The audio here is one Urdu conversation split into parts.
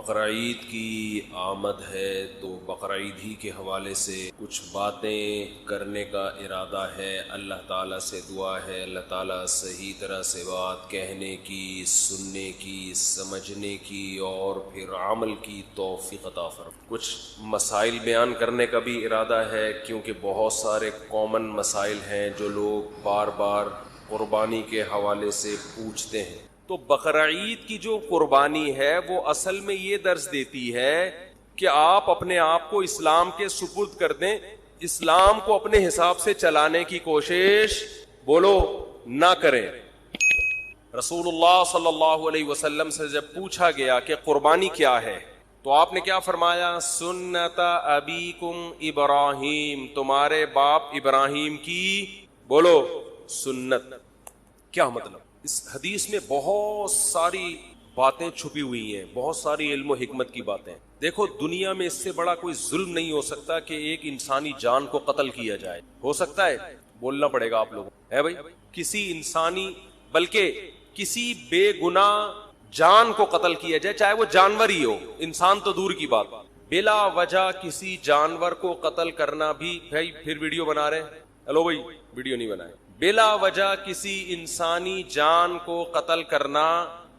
بقرعید کی آمد ہے تو بقرعید ہی کے حوالے سے کچھ باتیں کرنے کا ارادہ ہے۔ اللہ تعالیٰ سے دعا ہے اللہ تعالیٰ صحیح طرح سے بات کہنے کی، سننے کی، سمجھنے کی اور پھر عمل کی توفیق عطا فرمائے۔ کچھ مسائل بیان کرنے کا بھی ارادہ ہے کیونکہ بہت سارے کامن مسائل ہیں جو لوگ بار بار قربانی کے حوالے سے پوچھتے ہیں۔ تو بقرعید کی جو قربانی ہے وہ اصل میں یہ درس دیتی ہے کہ آپ اپنے آپ کو اسلام کے سپرد کر دیں، اسلام کو اپنے حساب سے چلانے کی کوشش نہ کریں۔ رسول اللہ صلی اللہ علیہ وسلم سے جب پوچھا گیا کہ قربانی کیا ہے تو آپ نے کیا فرمایا؟ سنت ابیکم ابراہیم، تمہارے باپ ابراہیم کی سنت۔ کیا مطلب؟ اس حدیث میں بہت ساری باتیں چھپی ہوئی ہیں، بہت ساری علم و حکمت کی باتیں۔ دیکھو دنیا میں اس سے بڑا کوئی ظلم نہیں ہو سکتا کہ ایک انسانی جان کو قتل کیا جائے۔ ہو سکتا ہے؟ بولنا پڑے گا آپ لوگوں ہے بھائی، کسی انسانی بلکہ کسی بے گناہ جان کو قتل کیا جائے، چاہے وہ جانور ہی ہو، انسان تو دور کی بات۔ بلا وجہ کسی جانور کو قتل کرنا بھی، بھائی پھر ویڈیو بنا رہے ہیں، ہلو بھائی ویڈیو نہیں بنائے۔ بلا وجہ کسی انسانی جان کو قتل کرنا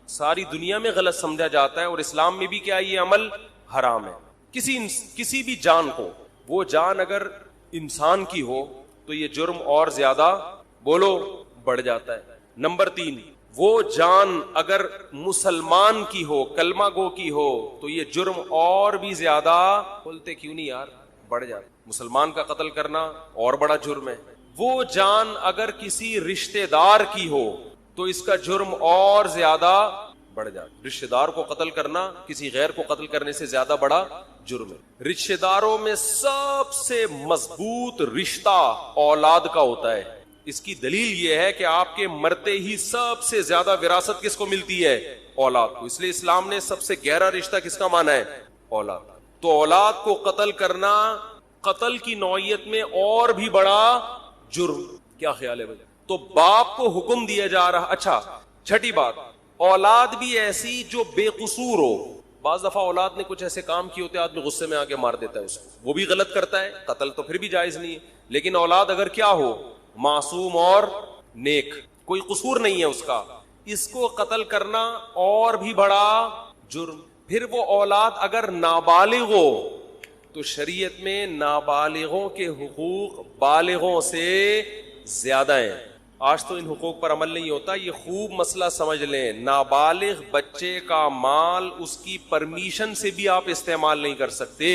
ساری دنیا میں غلط سمجھا جاتا ہے، اور اسلام میں بھی کیا یہ عمل حرام ہے۔ کسی بھی جان کو، وہ جان اگر انسان کی ہو تو یہ جرم اور زیادہ بڑھ جاتا ہے۔ نمبر 3، وہ جان اگر مسلمان کی ہو، کلمہ گو کی ہو، تو یہ جرم اور بھی زیادہ بولتے کیوں نہیں یار بڑھ جاتا۔ مسلمان کا قتل کرنا اور بڑا جرم ہے۔ وہ جان اگر کسی رشتہ دار کی ہو تو اس کا جرم اور زیادہ بڑھ جاتا۔ رشتہ دار کو قتل کرنا کسی غیر کو قتل کرنے سے زیادہ بڑا جرم ہے۔ رشتہ داروں میں سب سے مضبوط رشتہ اولاد کا ہوتا ہے۔ اس کی دلیل یہ ہے کہ آپ کے مرتے ہی سب سے زیادہ وراثت کس کو ملتی ہے؟ اولاد کو۔ اس لیے اسلام نے سب سے گہرا رشتہ کس کا مانا ہے؟ اولاد۔ تو اولاد کو قتل کرنا قتل کی نوعیت میں اور بھی بڑا جرم۔ کیا خیال ہے بھائی؟ تو باپ کو حکم دیا جا رہا۔ اچھا چھٹی بات، اولاد بھی ایسی جو بے قصور ہو۔ بعض دفعہ اولاد نے کچھ ایسے کام کیے ہوتے ہیں آدمی غصے میں آ کے مار دیتا ہے اس کو، وہ بھی غلط کرتا ہے، قتل تو پھر بھی جائز نہیں ہے۔ لیکن اولاد اگر کیا ہو، معصوم اور نیک، کوئی قصور نہیں ہے اس کا، اس کو قتل کرنا اور بھی بڑا جرم۔ پھر وہ اولاد اگر نابالغ ہو تو شریعت میں نابالغوں کے حقوق بالغوں سے زیادہ ہیں۔ آج تو ان حقوق پر عمل نہیں ہوتا، یہ خوب مسئلہ سمجھ لیں۔ نابالغ بچے کا مال اس کی پرمیشن سے بھی آپ استعمال نہیں کر سکتے۔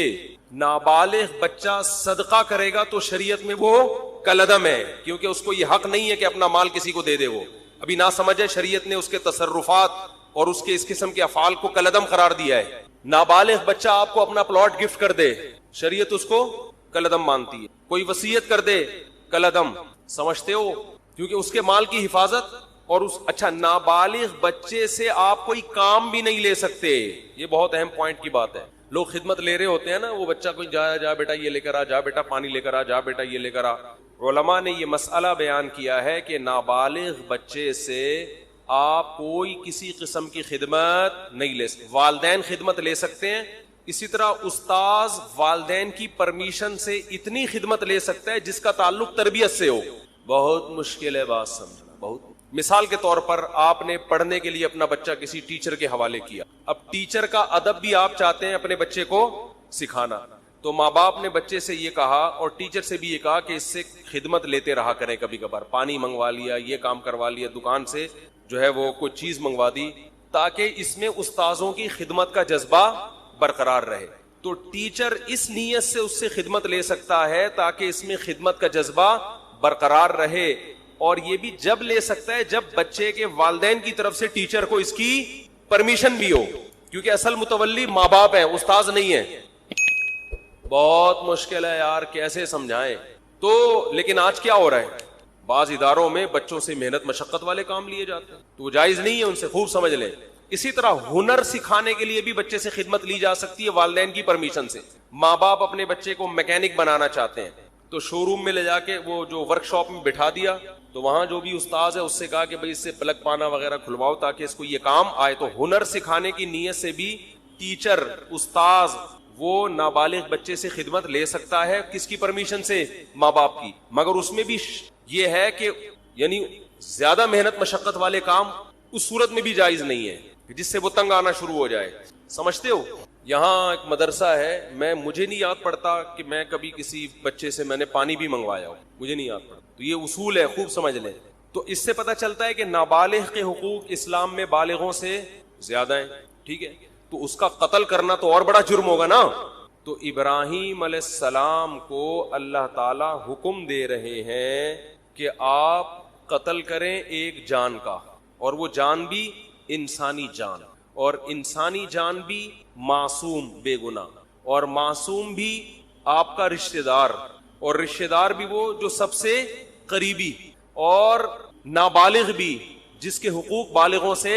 نابالغ بچہ صدقہ کرے گا تو شریعت میں وہ کالعدم ہے، کیونکہ اس کو یہ حق نہیں ہے کہ اپنا مال کسی کو دے دے۔ وہ ابھی نہ سمجھے، شریعت نے اس کے تصرفات اور اس کے اس قسم کے افعال کو کالعدم قرار دیا ہے۔ نابالغ بچہ آپ کو اپنا پلاٹ گفٹ کر دے، شریعت اس کو کالعدم مانتی ہے۔ کوئی وصیت کر دے، کالعدم۔ سمجھتے ہو؟ کیونکہ اس کے مال کی حفاظت اور اچھا نابالغ بچے سے آپ کوئی کام بھی نہیں لے سکتے۔ یہ بہت اہم پوائنٹ کی بات ہے۔ لوگ خدمت لے رہے ہوتے ہیں نا، وہ بچہ کوئی جا بیٹا یہ لے کر آ، جا بیٹا پانی لے کر آ، جا بیٹا یہ لے کر آ۔ علماء نے یہ مسئلہ بیان کیا ہے کہ نابالغ بچے سے آپ کوئی کسی قسم کی خدمت نہیں لے سکتے۔ والدین خدمت لے سکتے ہیں، اسی طرح استاذ والدین کی پرمیشن سے اتنی خدمت لے سکتا ہے جس کا تعلق تربیت سے ہو۔ بہت مشکل ہے بات سمجھنا، بہت۔ مثال کے طور پر آپ نے پڑھنے کے لیے اپنا بچہ کسی ٹیچر کے حوالے کیا، اب ٹیچر کا ادب بھی آپ چاہتے ہیں اپنے بچے کو سکھانا، تو ماں باپ نے بچے سے یہ کہا اور ٹیچر سے بھی یہ کہا کہ اس سے خدمت لیتے رہا کریں، کبھی کبھار پانی منگوا لیا، یہ کام کروا لیا، دکان سے جو ہے وہ کوئی چیز منگوا دی، تاکہ اس میں استاذوں کی خدمت کا جذبہ برقرار رہے۔ تو ٹیچر اس نیت سے اس سے خدمت لے سکتا ہے تاکہ اس میں خدمت کا جذبہ برقرار رہے، اور یہ بھی جب لے سکتا ہے جب بچے کے والدین کی طرف سے ٹیچر کو اس کی پرمیشن بھی ہو، کیونکہ اصل متولی ماں باپ ہیں، استاذ نہیں ہے۔ بہت مشکل ہے یار، کیسے سمجھائیں؟ تو لیکن آج کیا ہو رہا ہے، بعض اداروں میں بچوں سے محنت مشقت والے کام لیے جاتے ہیں، تو جائز نہیں ہے، ان سے خوب سمجھ لیں۔ اسی طرح ہنر سکھانے کے لیے بھی بچے سے خدمت لی جا سکتی ہے والدین کی پرمیشن سے۔ ماں باپ اپنے بچے کو میکینک بنانا چاہتے ہیں تو شو روم میں لے جا کے وہ جو ورک شاپ میں بٹھا دیا، تو وہاں جو بھی استاذ ہے اس سے کہا کہ بھئی اس سے پلگ پانا وغیرہ کھلواؤ تاکہ اس کو یہ کام آئے۔ تو ہنر سکھانے کی نیت سے بھی ٹیچر استاذ وہ نابالغ بچے سے خدمت لے سکتا ہے, کس کی پرمیشن سے؟ ماں باپ کی. مگر اس میں بھی یہ ہے کہ یعنی زیادہ محنت مشقت والے کام اس صورت میں بھی جائز نہیں ہے جس سے وہ تنگ آنا شروع ہو جائے. سمجھتے ہو؟ یہاں ایک مدرسہ ہے, مجھے نہیں یاد پڑتا کہ میں کبھی کسی بچے سے میں نے پانی بھی منگوایا ہو, مجھے نہیں یاد پڑتا. تو یہ اصول ہے, خوب سمجھ لیں. تو اس سے پتہ چلتا ہے کہ نابالغ کے حقوق اسلام میں بالغوں سے زیادہ ہیں. ٹھیک ہے, تو اس کا قتل کرنا تو اور بڑا جرم ہوگا نا. تو ابراہیم علیہ السلام کو اللہ تعالی حکم دے رہے ہیں کہ آپ قتل کریں ایک جان کا, اور وہ جان بھی انسانی جان, اور انسانی جان بھی معصوم بے گناہ, اور معصوم بھی آپ کا رشتہ دار, اور رشتہ دار بھی وہ جو سب سے قریبی, اور نابالغ بھی جس کے حقوق بالغوں سے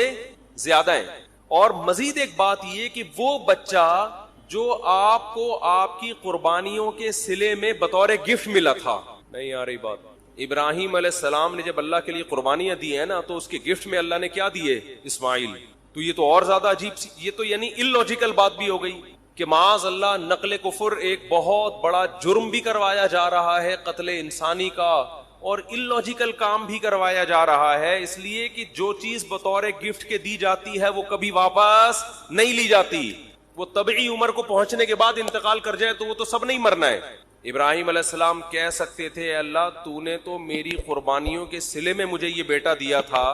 زیادہ ہیں. اور مزید ایک بات یہ کہ وہ بچہ جو آپ کو آپ کی قربانیوں کے صلے میں بطور گفٹ ملا تھا. نہیں آ رہی بات؟ ابراہیم علیہ السلام نے جب اللہ کے لیے قربانیاں دی ہیں نا, تو اس کے گفٹ میں اللہ نے کیا دیے؟ اسماعیل. تو یہ تو اور زیادہ عجیب سی, یہ تو یعنی illogical بات بھی ہو گئی کہ معاذ اللہ نقل کفر ایک بہت بڑا جرم بھی کروایا جا رہا ہے, قتل انسانی کا, اور illogical کام بھی کروایا جا رہا ہے, اس لیے کہ جو چیز بطور گفٹ کے دی جاتی ہے وہ کبھی واپس نہیں لی جاتی. وہ طبعی عمر کو پہنچنے کے بعد انتقال کر جائے تو وہ تو سب نہیں مرنا ہے. ابراہیم علیہ السلام کہہ سکتے تھے, اے اللہ تو نے تو میری قربانیوں کے صلے میں مجھے یہ بیٹا دیا تھا,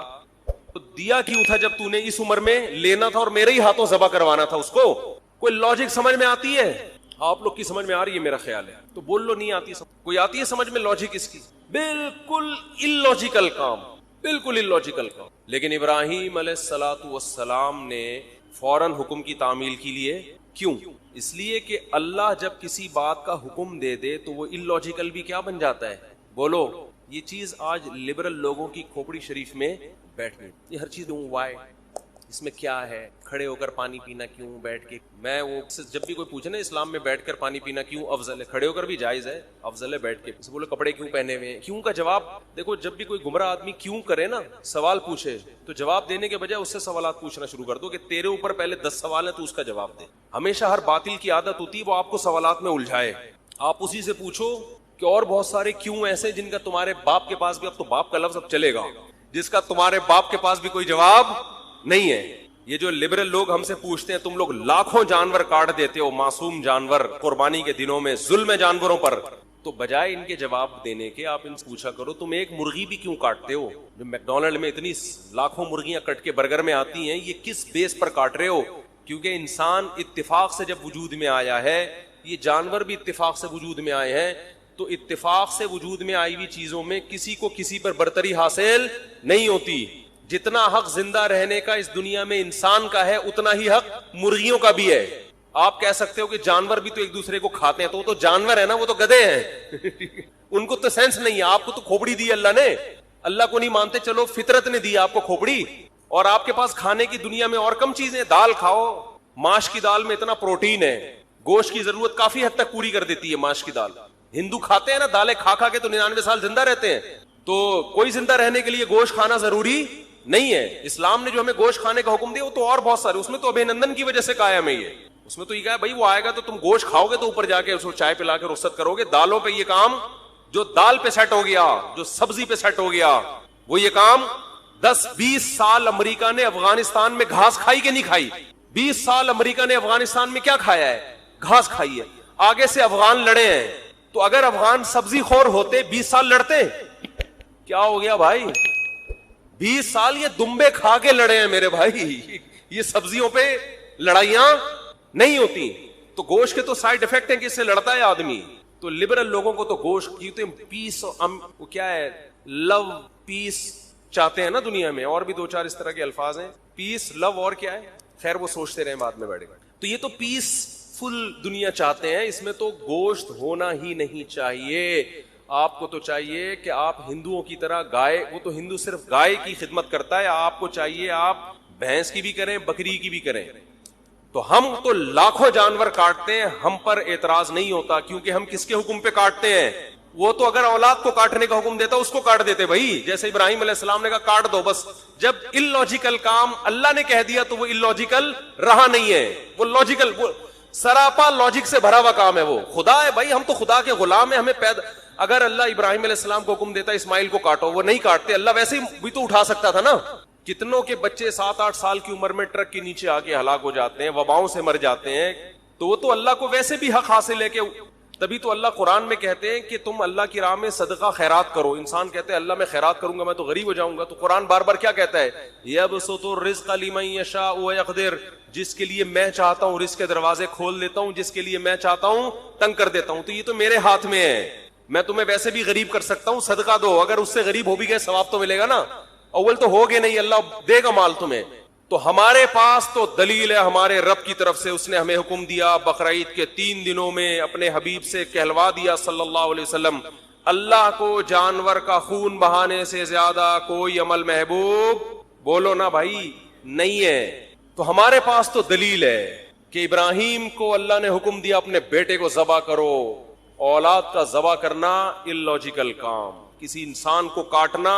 تو دیا کیوں تھا جب تو نے اس عمر میں لینا تھا اور میرے ہی ہاتھوں ذبح کروانا تھا اس کو؟ کوئی لاجک سمجھ میں آتی ہے؟ آپ لوگ کی سمجھ میں آ رہی ہے میرا خیال ہے, تو بول لو نہیں آتی. کوئی آتی ہے سمجھ میں لاجک اس کی؟ بالکل illogical کام, بالکل illogical کام. لیکن ابراہیم علیہ السلام نے فوراً حکم کی تعمیل کی لیے. کیوں؟ اس لیے کہ اللہ جب کسی بات کا حکم دے دے تو وہ illogical بھی کیا بن جاتا ہے؟ بولو. یہ چیز آج لبرل لوگوں کی کھوپڑی شریف میں بیٹھ گئی. یہ ہر چیز وائی, اس میں کیا ہے, کھڑے ہو کر پانی پینا کیوں, بیٹھ کے. میں وہ جب بھی کوئی پوچھے نا اسلام میں بیٹھ کر پانی پینا کیوں افضل ہے, کھڑے ہو کر بھی جائز ہے, افضل ہے بیٹھ کے. اسے بولے کپڑے کیوں پہنے ہوئے ہیں, کیوں کا جواب دیکھو. جب بھی کوئی گمراہ آدمی کیوں کرے نا, سوال پوچھے, تو جواب دینے کے بجائے اس سے سوالات پوچھنا شروع کر دو کہ تیرے اوپر پہلے 10 سوال ہیں تو اس کا جواب دے. ہمیشہ ہر باطل کی عادت ہوتی ہے وہ آپ کو سوالات میں الجھائے. آپ اسی سے پوچھو کہ اور بہت سارے کیوں ایسے جن کا تمہارے باپ کے پاس بھی, اب تو باپ کا لفظ اب چلے گا, جس کا تمہارے باپ کے پاس بھی کوئی جواب نہیں ہے. یہ جو لبرل لوگ ہم سے پوچھتے ہیں تم لوگ لاکھوں جانور کاٹ دیتے ہو, معصوم جانور, قربانی کے دنوں میں ظلم ہے جانوروں پر, تو بجائے ان کے جواب دینے کے آپ ان سے پوچھا کرو تم ایک مرغی بھی کیوں کاٹتے ہو؟ جو میکڈونلڈ میں اتنی لاکھوں مرغیاں کٹ کے برگر میں آتی ہیں, یہ کس بیس پر کاٹ رہے ہو؟ کیونکہ انسان اتفاق سے جب وجود میں آیا ہے, یہ جانور بھی اتفاق سے وجود میں آئے ہیں, تو اتفاق سے وجود میں آئی ہوئی چیزوں میں کسی کو کسی پر برتری حاصل نہیں ہوتی. جتنا حق زندہ رہنے کا اس دنیا میں انسان کا ہے, اتنا ہی حق مرغیوں کا بھی ہے. آپ کہہ سکتے ہو کہ جانور بھی تو ایک دوسرے کو کھاتے ہیں, تو وہ تو جانور ہے نا, وہ تو گدھے ہیں ان کو تو سینس نہیں ہے. آپ کو تو کھوپڑی دی اللہ نے, اللہ کو نہیں مانتے, چلو فطرت نے دی آپ کو کھوپڑی, اور آپ کے پاس کھانے کی دنیا میں اور کم چیزیں. دال کھاؤ, ماش کی دال میں اتنا پروٹین ہے, گوشت کی ضرورت کافی حد تک پوری کر دیتی ہے ماش کی دال. ہندو کھاتے ہیں نا دالیں, کھا کے تو 99 سال زندہ رہتے ہیں. تو کوئی زندہ رہنے کے لیے گوشت کھانا ضروری نہیں ہے. اسلام نے جو ہمیں گوشت کھانے کا حکم دیا وہ تو اور بہت سارے, اس میں تو ابھینندن کی وجہ سے قائم ہے. یہ اس میں تو یہ کہا بھائی وہ آئے گا تو تم گوشت کھاؤ گے تو اوپر جا کے اس کو چائے پلا کے رخصت کرو گے. دالوں پہ یہ کام, جو دال پہ سیٹ ہو گیا, جو سبزی پہ سیٹ ہو گیا, وہ یہ کام 10-20 سال امریکہ نے افغانستان میں گھاس کھائی کہ نہیں کھائی؟ 20 سال امریکہ نے افغانستان میں کیا کھایا ہے؟ گھاس کھائی ہے. آگے سے افغان لڑے ہیں, تو اگر افغان سبزی خور ہوتے 20 سال لڑتے؟ کیا ہو گیا بھائی؟ 20 سال یہ دمبے کھا کے لڑے ہیں میرے بھائی. یہ سبزیوں پہ لڑائیاں نہیں ہوتی. تو گوشت کے تو سائیڈ افیکٹ ہیں کہ اس سے لڑتا ہے آدمی. تو لبرل لوگوں کو تو گوشت کی پیس, وہ کیا ہے, لو پیس چاہتے ہیں نا دنیا میں, اور بھی 2-4 اس طرح کے الفاظ ہیں, پیس, لو, اور کیا ہے, خیر وہ سوچتے رہیں بعد میں بیٹھے. تو یہ تو پیس فل دنیا چاہتے ہیں, اس میں تو گوشت ہونا ہی نہیں چاہیے. آپ کو تو چاہیے کہ آپ ہندوؤں کی طرح گائے, وہ تو ہندو صرف گائے کی خدمت کرتا ہے, آپ کو چاہیے آپ بھینس کی بھی کریں, بکری کی بھی کریں. تو ہم تو لاکھوں جانور کاٹتے ہیں, ہم پر اعتراض نہیں ہوتا, کیونکہ ہم کس کے حکم پہ کاٹتے ہیں؟ وہ تو اگر اولاد کو کاٹنے کا حکم دیتا اس کو کاٹ دیتے بھائی، جیسے ابراہیم علیہ السلام نے کہا کاٹ دو بس. جب illogical کام اللہ نے کہہ دیا تو وہ illogical رہا نہیں ہے، وہ لاجیکل، وہ سراپا لاجک سے بھرا ہوا کام ہے. وہ خدا ہے بھائی، ہم تو خدا کے غلام ہیں. ہمیں اگر اللہ ابراہیم علیہ السلام کو حکم دیتا اسماعیل کو کاٹو، وہ نہیں کاٹتے. اللہ ویسے ہی بھی تو اٹھا سکتا تھا نا. کتنوں کے بچے 7-8 سال کی عمر میں ٹرک کے نیچے آ کے ہلاک ہو جاتے ہیں، وباؤں سے مر جاتے ہیں. تو وہ تو اللہ کو ویسے بھی حق حاصل ہے کہ تبھی تو اللہ قرآن میں کہتے ہیں کہ تم اللہ کی راہ میں صدقہ خیرات کرو. انسان کہتے ہیں اللہ میں خیرات کروں گا میں تو غریب ہو جاؤں گا. تو قرآن بار بار کیا کہتا ہے؟ یبسط الرزق لمن یشاء ویقدر، جس کے لیے میں چاہتا ہوں رزق کے دروازے کھول دیتا ہوں، جس کے لیے میں چاہتا ہوں تنگ کر دیتا ہوں. تو یہ تو میرے ہاتھ میں ہے. میں تمہیں ویسے بھی غریب کر سکتا ہوں، صدقہ دو. اگر اس سے غریب ہو بھی گئے ثواب تو ملے گا نا. اول تو ہوگے نہیں، اللہ دے گا مال تمہیں. تو ہمارے پاس تو دلیل ہے ہمارے رب کی طرف سے. اس نے ہمیں حکم دیا بقرعید کے 3 دنوں میں اپنے حبیب سے کہلوا دیا صلی اللہ علیہ وسلم، اللہ کو جانور کا خون بہانے سے زیادہ کوئی عمل محبوب بولو نا بھائی نہیں ہے. تو ہمارے پاس تو دلیل ہے کہ ابراہیم کو اللہ نے حکم دیا اپنے بیٹے کو ذبح کرو. اولاد کا ذبح کرنا illogical کام، کسی انسان کو کاٹنا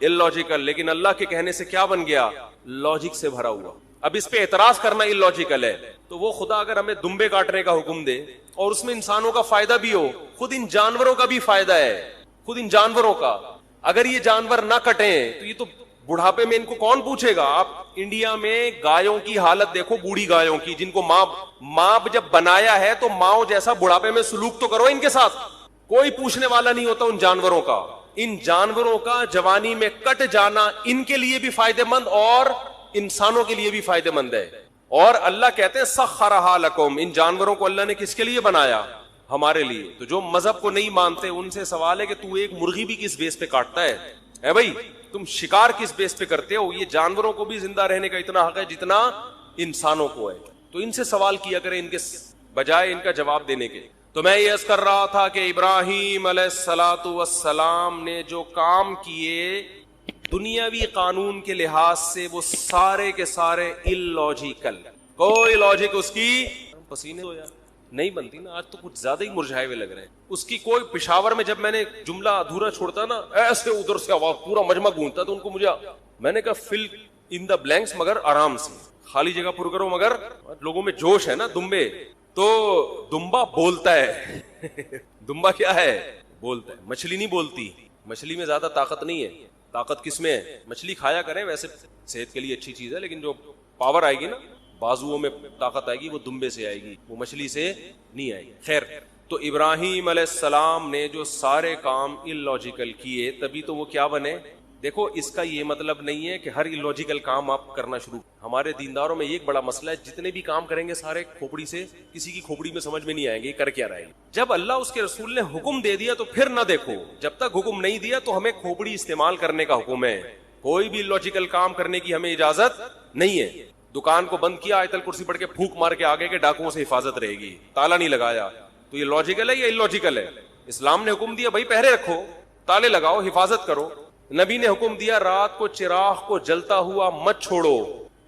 illogical، لیکن اللہ کے کہنے سے کیا بن گیا؟ لاجک سے بھرا ہوا. اب اس پہ اعتراض کرنا illogical ہے. تو وہ خدا اگر ہمیں دمبے کاٹنے کا حکم دے اور اس میں انسانوں کا فائدہ بھی ہو، خود ان جانوروں کا بھی فائدہ ہے، خود ان جانوروں کا. اگر یہ جانور نہ کٹیں تو یہ تو بڑھاپے میں ان کو کون پوچھے گا؟ آپ انڈیا میں گایوں کی حالت دیکھو، بوڑھی گایوں کی، جن کو ماں جب بنایا ہے تو ماں جیسا بڑھاپے میں سلوک تو کرو ان کے ساتھ. کوئی پوچھنے والا نہیں ہوتا ان جانوروں کا. ان جانوروں کا جوانی میں کٹ جانا ان کے لیے بھی فائدہ مند اور انسانوں کے لیے بھی فائدہ مند ہے. اور اللہ کہتے ہیں سخرھا لکم، ان جانوروں کو اللہ نے کس کے لیے بنایا؟ ہمارے لیے. تو جو مذہب کو نہیں مانتے ان سے سوال ہے کہ تو ایک مرغی بھی کس بیس پہ کاٹتا ہے؟ اے بھائی تم شکار کس بیس پہ کرتے ہو؟ یہ جانوروں کو بھی زندہ رہنے کا اتنا حق ہے جتنا انسانوں کو ہے. تو ان سے سوال کیا کریں ان کے بجائے ان کا جواب دینے کے. تو میں یہ عرض کر رہا تھا کہ ابراہیم علیہ الصلوۃ والسلام نے جو کام کیے دنیاوی قانون کے لحاظ سے وہ سارے کے سارے illogical، کوئی لاجک اس کی پسینے ہو یا نہیں بنتی نا. آج تو کچھ زیادہ ہی مرجھائے ہوئے لگ رہے ہیں. اس کی کوئی پشاور میں جب میں نے جملہ ادھورا چھوڑتا نا ایسے ادھر سے آواز پورا مجمع گونجتا تو ان کو میں نے کہا فل ان دا بلینکس، مگر آرام سے خالی جگہ پر کرو. مگر لوگوں میں جوش ہے نا. دمبے تو دمبا بولتا ہے دمبا کیا ہے؟ بولتا ہے. مچھلی نہیں بولتی. مچھلی میں زیادہ طاقت نہیں ہے. طاقت کس میں ہے؟ مچھلی کھایا کریں، ویسے صحت کے لیے اچھی چیز ہے، لیکن جو پاور آئے گی نا، بازوؤں میں طاقت آئے گی، وہ دمبے سے آئے گی، وہ مچھلی سے نہیں آئے گی. خیر، تو ابراہیم علیہ السلام نے جو سارے کام illogical کیے تبھی تو وہ کیا بنے. دیکھو اس کا یہ مطلب نہیں ہے کہ ہر illogical کام آپ کرنا شروع. ہمارے دینداروں میں یہ ایک بڑا مسئلہ ہے، جتنے بھی کام کریں گے سارے کھوپڑی سے، کسی کی کھوپڑی میں سمجھ میں نہیں آئیں گے کر کیا رہے گا. جب اللہ اس کے رسول نے حکم دے دیا تو پھر نہ دیکھو. جب تک حکم نہیں دیا تو ہمیں کھوپڑی استعمال کرنے کا حکم ہے. کوئی بھی illogical کام کرنے کی ہمیں اجازت نہیں ہے. دکان کو بند کیا، آیت الکرسی پڑھ کے پھونک مار کے آگے کے ڈاکوؤں سے حفاظت رہے گی، تالا نہیں لگایا، تو یہ لاجیکل ہے یا illogical ہے؟ اسلام نے حکم دیا بھائی پہرے رکھو، تالے لگاؤ، حفاظت کرو. نبی نے حکم دیا رات کو چراغ کو جلتا ہوا مت چھوڑو.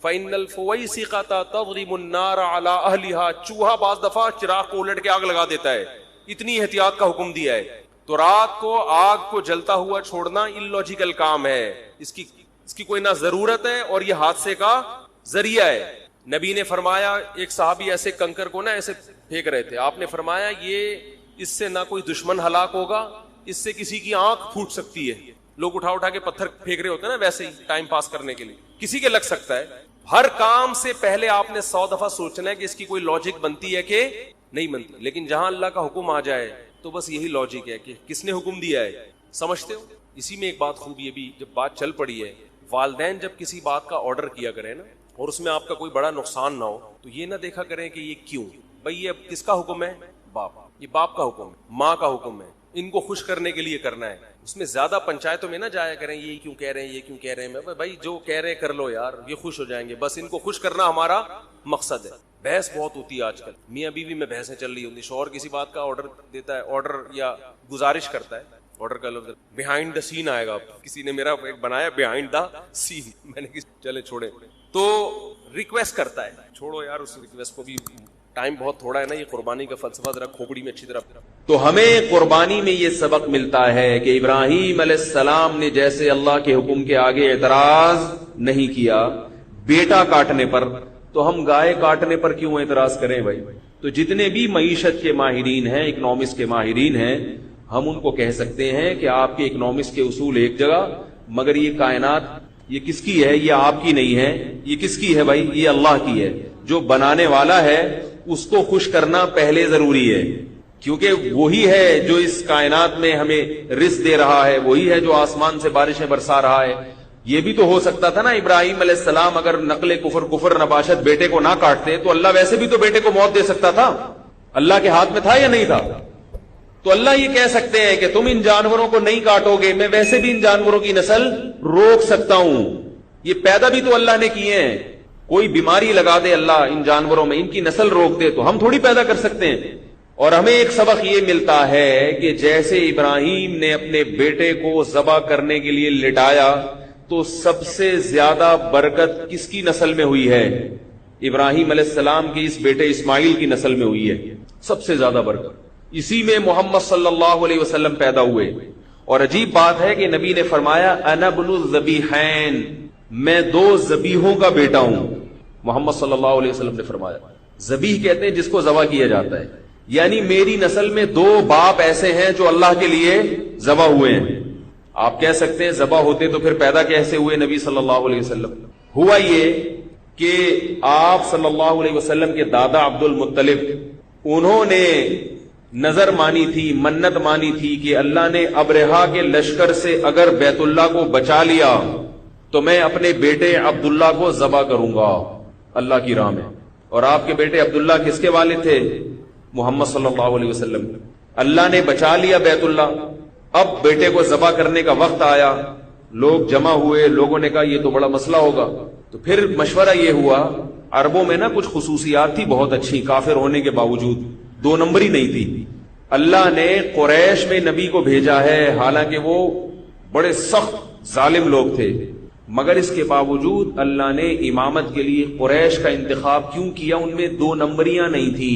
فَإِنَّ الْفُوَيْسِقَةَ تَضْرِبُ النَّارَ عَلَىٰ أَهْلِهَا، چوہا بعض دفعہ چراغ کو الٹ کے آگ لگا دیتا ہے. اتنی احتیاط کا حکم دیا ہے. تو رات کو آگ کو جلتا ہوا چھوڑنا illogical کام ہے. اس کی کوئی نہ ضرورت ہے اور یہ حادثے کا ذریعہ ہے. نبی نے فرمایا، ایک صحابی ایسے کنکر کو نا ایسے پھینک رہے تھے، آپ نے فرمایا یہ اس سے نہ کوئی دشمن ہلاک ہوگا، اس سے کسی کی آنکھ پھوٹ سکتی ہے. لوگ اٹھا اٹھا کے پتھر پھینک رہے ہوتے ہیں نا ویسے ہی ٹائم پاس کرنے کے لیے، کسی کے لگ سکتا ہے. ہر کام سے پہلے آپ نے 100 دفعہ سوچنا ہے کہ اس کی کوئی لاجک بنتی ہے کہ نہیں بنتی. لیکن جہاں اللہ کا حکم آ جائے تو بس یہی لاجک ہے کہ کس نے حکم دیا ہے. سمجھتے ہو؟ اسی میں ایک بات خوب یہ بھی جب بات چل پڑی ہے، والدین جب کسی بات کا آرڈر کیا کریں نا اور اس میں آپ کا کوئی بڑا نقصان نہ ہو تو یہ نہ دیکھا کریں کہ یہ کیوں. بھائی یہ اب کس کا حکم ہے؟ باپ. یہ باپ کا حکم ہے، ماں کا حکم ہے، ان کو خوش کرنے کے لیے کرنا ہے. اس میں زیادہ پنچایتوں میں نہ جایا کریں یہ کیوں کہہ رہے ہیں، یہ کیوں کہہ رہے ہیں. بھائی جو کہہ رہے ہیں کر لو یار، یہ خوش ہو جائیں گے، بس ان کو خوش کرنا ہمارا مقصد ہے. بحث بہت ہوتی ہے آج کل، میاں بیوی میں بحثیں چل رہی ہوتی. شوہر کسی بات کا آرڈر دیتا ہے، آرڈر یا گزارش کرتا ہے، آرڈر کا لفظ بیہائنڈ دا سین آئے گا. کسی نے میرا ایک بنایا بیہائنڈ دا سین، میں نے چلے چھوڑے، تو ریکویسٹ کرتا ہے. چھوڑو یار اس ریکویسٹ کو بھی، ٹائم بہت تھوڑا ہے نا, یہ قربانی کا فلسفہ ذرا کھوپڑی میں اچھی طرح. تو ہمیں قربانی میں یہ سبق ملتا ہے کہ ابراہیم علیہ السلام نے جیسے اللہ کے حکم کے آگے اعتراض نہیں کیا بیٹا کاٹنے پر, تو ہم گائے کاٹنے پر کیوں اعتراض کریں بھائی؟ تو جتنے بھی معیشت کے ماہرین ہیں, اکنامکس کے ماہرین ہیں, ہم ان کو کہہ سکتے ہیں کہ آپ کے اکنامکس کے اصول ایک جگہ, مگر یہ کائنات یہ کس کی ہے؟ یہ آپ کی نہیں ہے. یہ کس کی ہے بھائی؟ یہ اللہ کی ہے. جو بنانے والا ہے اس کو خوش کرنا پہلے ضروری ہے, کیونکہ وہی ہے جو اس کائنات میں ہمیں رزق دے رہا ہے, وہی ہے جو آسمان سے بارشیں برسا رہا ہے. یہ بھی تو ہو سکتا تھا نا, ابراہیم علیہ السلام اگر نقل کفر نباشت بیٹے کو نہ کاٹتے تو اللہ ویسے بھی تو بیٹے کو موت دے سکتا تھا. اللہ کے ہاتھ میں تھا یا نہیں تھا؟ تو اللہ یہ کہہ سکتے ہیں کہ تم ان جانوروں کو نہیں کاٹو گے, میں ویسے بھی ان جانوروں کی نسل روک سکتا ہوں. یہ پیدا بھی تو اللہ نے کیے ہیں. کوئی بیماری لگا دے اللہ ان جانوروں میں, ان کی نسل روک دے, تو ہم تھوڑی پیدا کر سکتے ہیں. اور ہمیں ایک سبق یہ ملتا ہے کہ جیسے ابراہیم نے اپنے بیٹے کو ذبح کرنے کے لیے لٹایا, تو سب سے زیادہ برکت کس کی نسل میں ہوئی ہے؟ ابراہیم علیہ السلام کی اس بیٹے اسماعیل کی نسل میں ہوئی ہے سب سے زیادہ برکت. اسی میں محمد صلی اللہ علیہ وسلم پیدا ہوئے. اور عجیب بات ہے کہ نبی نے فرمایا انا ابن الذبیحین, میں 2 ذبیحوں کا بیٹا ہوں. محمد صلی اللہ علیہ وسلم نے فرمایا. ذبیح کہتے ہیں جس کو ذبح کیا جاتا ہے, یعنی میری نسل میں 2 باپ ایسے ہیں جو اللہ کے لیے ذبح ہوئے ہیں. آپ کہہ سکتے ہیں ذبح ہوتے تو پھر پیدا کیسے ہوئے نبی صلی اللہ علیہ وسلم؟ ہوا یہ کہ آپ صلی اللہ علیہ وسلم کے دادا عبد المطلب, انہوں نے نظر مانی تھی, منت مانی تھی کہ اللہ نے ابرہا کے لشکر سے اگر بیت اللہ کو بچا لیا تو میں اپنے بیٹے عبداللہ کو ذبح کروں گا اللہ کی راہ میں. اور آپ کے بیٹے عبداللہ کس کے والد تھے؟ محمد صلی اللہ علیہ وسلم. اللہ نے بچا لیا بیت اللہ, اب بیٹے کو ذبح کرنے کا وقت آیا, لوگ جمع ہوئے, لوگوں نے کہا یہ تو بڑا مسئلہ ہوگا. تو پھر مشورہ یہ ہوا, عربوں میں نا کچھ خصوصیات تھی بہت اچھی, کافر ہونے کے باوجود 2 نمبری نہیں تھی. اللہ نے قریش میں نبی کو بھیجا ہے, حالانکہ وہ بڑے سخت ظالم لوگ تھے, مگر اس کے باوجود اللہ نے امامت کے لیے قریش کا انتخاب کیوں کیا؟ ان میں 2 نمبریاں نہیں تھی,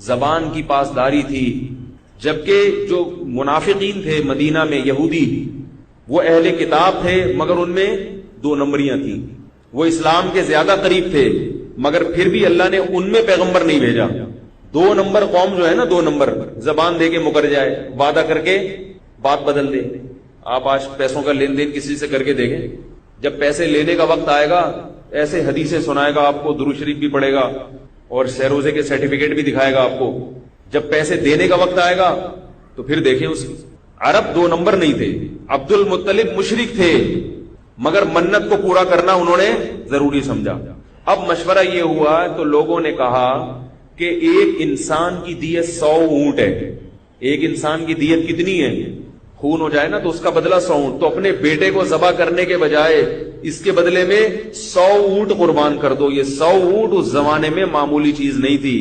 زبان کی پاسداری تھی. جبکہ جو منافقین تھے مدینہ میں یہودی, وہ اہل کتاب تھے مگر ان میں 2 نمبریاں تھیں. وہ اسلام کے زیادہ قریب تھے, مگر پھر بھی اللہ نے ان میں پیغمبر نہیں بھیجا. 2 نمبر قوم جو ہے نا, 2 نمبر, زبان دے کے مکر جائے, وعدہ کر کے بات بدل دے. آپ آج پیسوں کا لین دین کسی سے کر کے دیکھیں, جب پیسے لینے کا وقت آئے گا ایسے حدیثیں سنائے گا آپ کو, درود شریف بھی پڑھے گا اور سہ روزے کے سرٹیفکیٹ بھی دکھائے گا آپ کو. جب پیسے دینے کا وقت آئے گا تو پھر دیکھیں اس کی. عرب 2 نمبر نہیں تھے. عبد المطلب مشرک تھے, مگر منت کو پورا کرنا انہوں نے ضروری سمجھا. اب مشورہ یہ ہوا تو لوگوں نے کہا کہ ایک انسان کی دیت 100 اونٹ ہے. ایک انسان کی دیت کتنی ہے؟ خون ہو جائے نا تو اس کا بدلہ 100 اونٹ. تو اپنے بیٹے کو ذبح کرنے کے بجائے اس کے بدلے میں 100 اونٹ قربان کر دو. یہ 100 اونٹ اس زمانے میں معمولی چیز نہیں تھی,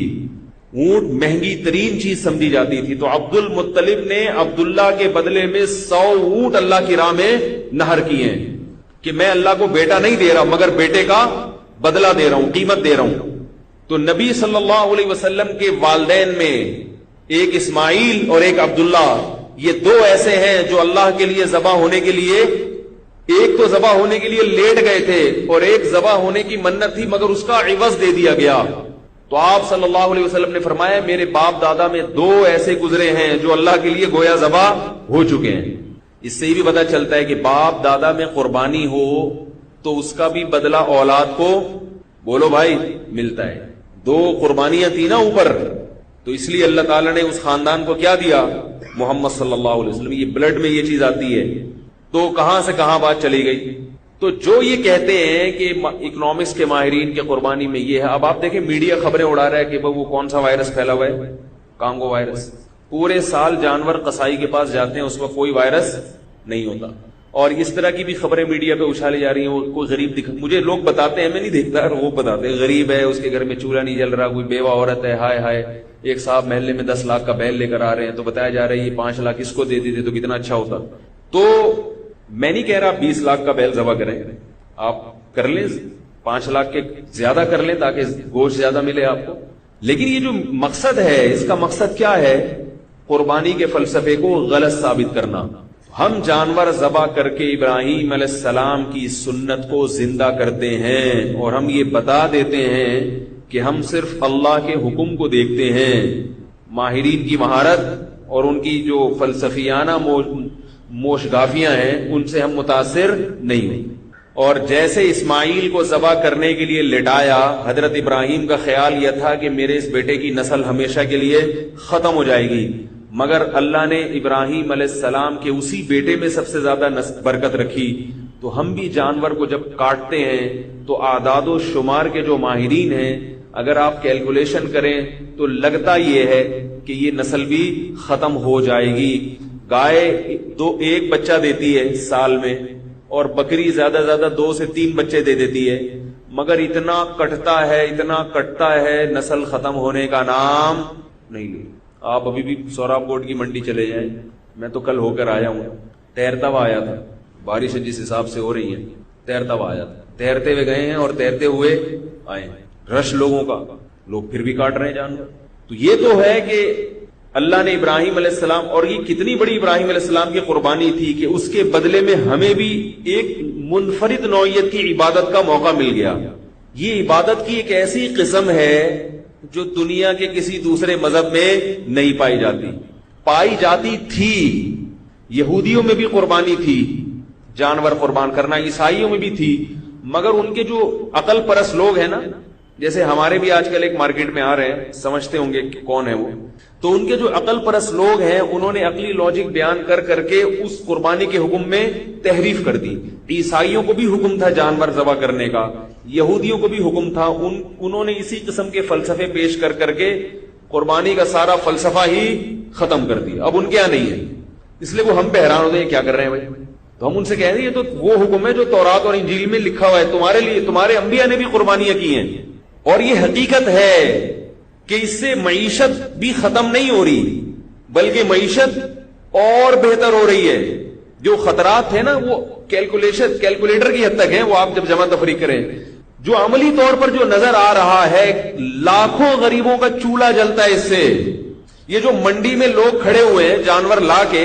اونٹ مہنگی ترین چیز سمجھی جاتی تھی. تو عبد المطلب نے عبداللہ کے بدلے میں 100 اونٹ اللہ کی راہ میں نہر کیے ہیں کہ میں اللہ کو بیٹا نہیں دے رہا مگر بیٹے کا بدلہ دے رہا ہوں, قیمت دے رہا ہوں. تو نبی صلی اللہ علیہ وسلم کے والدین میں ایک اسماعیل اور ایک عبداللہ, یہ 2 ایسے ہیں جو اللہ کے لیے ذبح ہونے کے لیے, ایک تو ذبح ہونے کے لیے لیٹ گئے تھے اور ایک ذبح ہونے کی منت تھی مگر اس کا عوض دے دیا گیا. تو آپ صلی اللہ علیہ وسلم نے فرمایا میرے باپ دادا میں 2 ایسے گزرے ہیں جو اللہ کے لیے گویا ذبح ہو چکے ہیں. اس سے یہ بھی پتا چلتا ہے کہ باپ دادا میں قربانی ہو تو اس کا بھی بدلہ اولاد کو, بولو بھائی, ملتا ہے. 2 قربانیاں تھی نا اوپر, تو اس لیے اللہ تعالیٰ نے اس خاندان کو کیا دیا؟ محمد صلی اللہ علیہ وسلم. یہ بلڈ میں یہ چیز آتی ہے. تو کہاں سے کہاں بات چلی گئی. تو جو یہ کہتے ہیں کہ اکنامکس کے ماہرین کے قربانی میں یہ ہے, اب آپ دیکھیں میڈیا خبریں اڑا رہا ہے کہ وہ کون سا وائرس پھیلا ہوا ہے, کانگو وائرس. پورے سال جانور قصائی کے پاس جاتے ہیں, اس میں کوئی وائرس نہیں ہوتا. اور اس طرح کی بھی خبریں میڈیا پہ اچھالی جا رہی ہیں. کوئی غریب مجھے لوگ بتاتے ہیں, میں نہیں دیکھتا, وہ بتاتے ہیں غریب ہے, اس کے گھر میں چولہا نہیں جل رہا, کوئی بیوہ عورت ہے, ہائے ہائے, ایک صاحب محلے میں 10 لاکھ کا بیل لے کر آ رہے ہیں, تو بتایا جا رہا ہے یہ 5 لاکھ اس کو دے دیتے تو کتنا اچھا ہوتا. تو میں نہیں کہہ رہا 20 لاکھ کا بیل ذبح کریں, آپ کر لیں 5 لاکھ کے زیادہ کر لیں تاکہ گوشت زیادہ ملے آپ کو, لیکن یہ جو مقصد ہے، اس کا مقصد کیا ہے؟ قربانی کے فلسفے کو غلط ثابت کرنا. ہم جانور ذبح کر کے ابراہیم علیہ السلام کی سنت کو زندہ کرتے ہیں، اور ہم یہ بتا دیتے ہیں کہ ہم صرف اللہ کے حکم کو دیکھتے ہیں. ماہرین کی مہارت اور ان کی جو فلسفیانہ موشگافیاں ہیں ان سے ہم متاثر نہیں ہیں. اور جیسے اسماعیل کو ذبح کرنے کے لیے لٹایا، حضرت ابراہیم کا خیال یہ تھا کہ میرے اس بیٹے کی نسل ہمیشہ کے لیے ختم ہو جائے گی، مگر اللہ نے ابراہیم علیہ السلام کے اسی بیٹے میں سب سے زیادہ برکت رکھی. تو ہم بھی جانور کو جب کاٹتے ہیں تو اعداد و شمار کے جو ماہرین ہیں، اگر آپ کیلکولیشن کریں تو لگتا یہ ہے کہ یہ نسل بھی ختم ہو جائے گی. گائے ایک بچہ دیتی ہے سال میں، اور بکری زیادہ زیادہ 2 سے 3 بچے دے دیتی ہے، مگر اتنا کٹتا ہے نسل ختم ہونے کا نام نہیں لے. آپ ابھی بھی سوراب کوٹ کی منڈی چلے جائیں، میں تو کل ہو کر آیا ہوں، تیرتا ہوا آیا تھا، بارش جس حساب سے ہو رہی ہے تیرتا ہوا آیا تھا، تیرتے ہوئے گئے ہیں اور تیرتے ہوئے آئے، رش لوگوں کا، لوگ پھر بھی کاٹ رہے ہیں جانور. تو یہ تو ہے کہ اللہ نے ابراہیم علیہ السلام، اور یہ کتنی بڑی ابراہیم علیہ السلام کی قربانی تھی کہ اس کے بدلے میں ہمیں بھی ایک منفرد نوعیت کی عبادت کا موقع مل گیا. یہ عبادت کی ایک ایسی قسم ہے جو دنیا کے کسی دوسرے مذہب میں نہیں پائی جاتی تھی. یہودیوں میں بھی قربانی تھی، جانور قربان کرنا، عیسائیوں میں بھی تھی، مگر ان کے جو عقل پرست لوگ ہیں نا، جیسے ہمارے بھی آج کل ایک مارکیٹ میں آ رہے ہیں، سمجھتے ہوں گے کہ کون ہے وہ، تو ان کے جو عقل پرست لوگ ہیں انہوں نے عقلی لاجک بیان کر کر کے اس قربانی کے حکم میں تحریف کر دی. عیسائیوں کو بھی حکم تھا جانور ذبح کرنے کا، یہودیوں کو بھی حکم تھا، انہوں نے اسی قسم کے فلسفے پیش کر کر کے قربانی کا سارا فلسفہ ہی ختم کر دیا. اب ان کے یہاں نہیں ہے، اس لیے وہ ہم پہ حیران ہوتے ہیں کیا کر رہے ہیں بھائی. تو ہم ان سے کہہ رہے ہیں یہ تو وہ حکم ہے جو تورات اور انجیل میں لکھا ہوا ہے تمہارے لیے، تمہارے انبیاء نے بھی قربانیاں کی ہیں، اور یہ حقیقت ہے کہ اس سے معیشت بھی ختم نہیں ہو رہی بلکہ معیشت اور بہتر ہو رہی ہے. جو خطرات ہیں نا وہ کیلکولیٹر کی حد تک ہیں، وہ آپ جب جمع تفریق کریں، جو عملی طور پر جو نظر آ رہا ہے، لاکھوں غریبوں کا چولہا جلتا ہے اس سے. یہ جو منڈی میں لوگ کھڑے ہوئے ہیں جانور لا کے،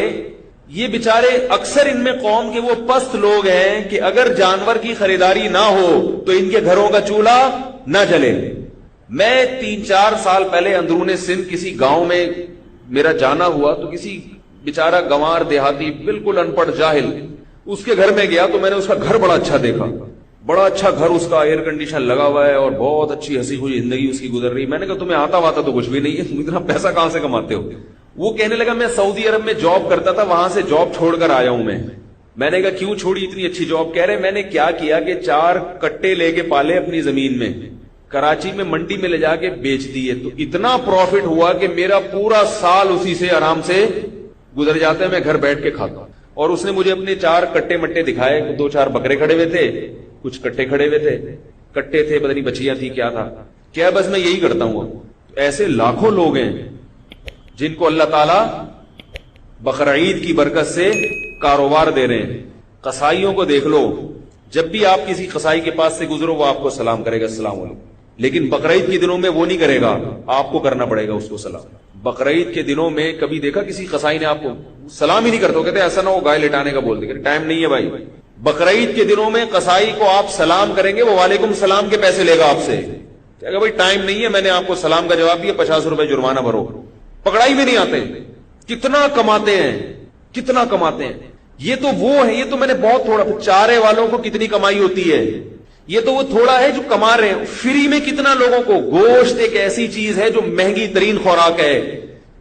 یہ بیچارے اکثر ان میں قوم کے وہ پست لوگ ہیں کہ اگر جانور کی خریداری نہ ہو تو ان کے گھروں کا چولہا نہ جلے. میں 3-4 سال پہلے اندرون سندھ کسی گاؤں میں میرا جانا ہوا، تو کسی بیچارہ گنوار دیہاتی بالکل ان پڑھ جاہل، اس کے گھر میں گیا تو میں نے اس کا گھر بڑا اچھا دیکھا، بڑا اچھا گھر، اس کا ایئر کنڈیشن لگا ہوا ہے اور بہت اچھی ہنسی خوشی زندگی اس کی گزر رہی. میں نے کہا تمہیں آتا واتا تو کچھ بھی نہیں ہے، تم اتنا پیسہ کہاں سے کماتے ہو؟ وہ کہنے لگا میں سعودی عرب میں جاب کرتا تھا، وہاں سے جاب چھوڑ کر آیا ہوں میں. میں نے کہا کیوں چھوڑی اتنی اچھی جاب؟ کہہ رہے میں نے کیا کیا کہ 4 کٹے لے کے پالے اپنی زمین میں، کراچی میں منڈی میں لے جا کے بیچ دیے، تو اتنا پروفٹ ہوا کہ میرا پورا سال اسی سے آرام سے گزر جاتا ہے، میں گھر بیٹھ کے کھاتا ہوں. اور اس نے مجھے اپنے 4 کٹے مٹے دکھائے، 2-4 بکرے کھڑے ہوئے تھے، کچھ کٹے کھڑے ہوئے تھے، کٹے تھے پتہ نہیں بچیاں تھی کیا تھا، کیا بس میں یہی کرتا ہوں. ایسے لاکھوں لوگ ہیں جن کو اللہ تعالیٰ بقرعید کی برکت سے کاروبار دے رہے ہیں. قصائیوں کو دیکھ لو، جب بھی آپ کسی قصائی کے پاس سے گزرو وہ آپ کو سلام کرے گا، السلام علیکم، لیکن بقرعید کے دنوں میں وہ نہیں کرے گا، آپ کو کرنا پڑے گا اس کو سلام. بقرعید کے دنوں میں کبھی دیکھا کسی قصائی نے آپ کو سلام ہی نہیں کرتا؟ کہتے ایسا نہ ہو گائے لٹانے کا بول دے، ٹائم نہیں ہے بھائی. بقرعید کے دنوں میں قصائی کو آپ سلام کریں گے، وہ وعلیکم السلام کے پیسے لے گا آپ سے، کہے گا بھائی ٹائم نہیں ہے، میں نے آپ کو سلام کا جواب دیا، 50 روپے جرمانہ بھرو. پکڑائی میں نہیں آتے. کتنا کماتے ہیں، کتنا کماتے ہیں. یہ تو وہ ہے، یہ تو میں نے بہت تھوڑا، چارے والوں کو کتنی کمائی ہوتی ہے، یہ تو وہ تھوڑا ہے جو کما رہے ہیں. فری میں کتنا لوگوں کو، گوشت ایک ایسی چیز ہے جو مہنگی ترین خوراک ہے،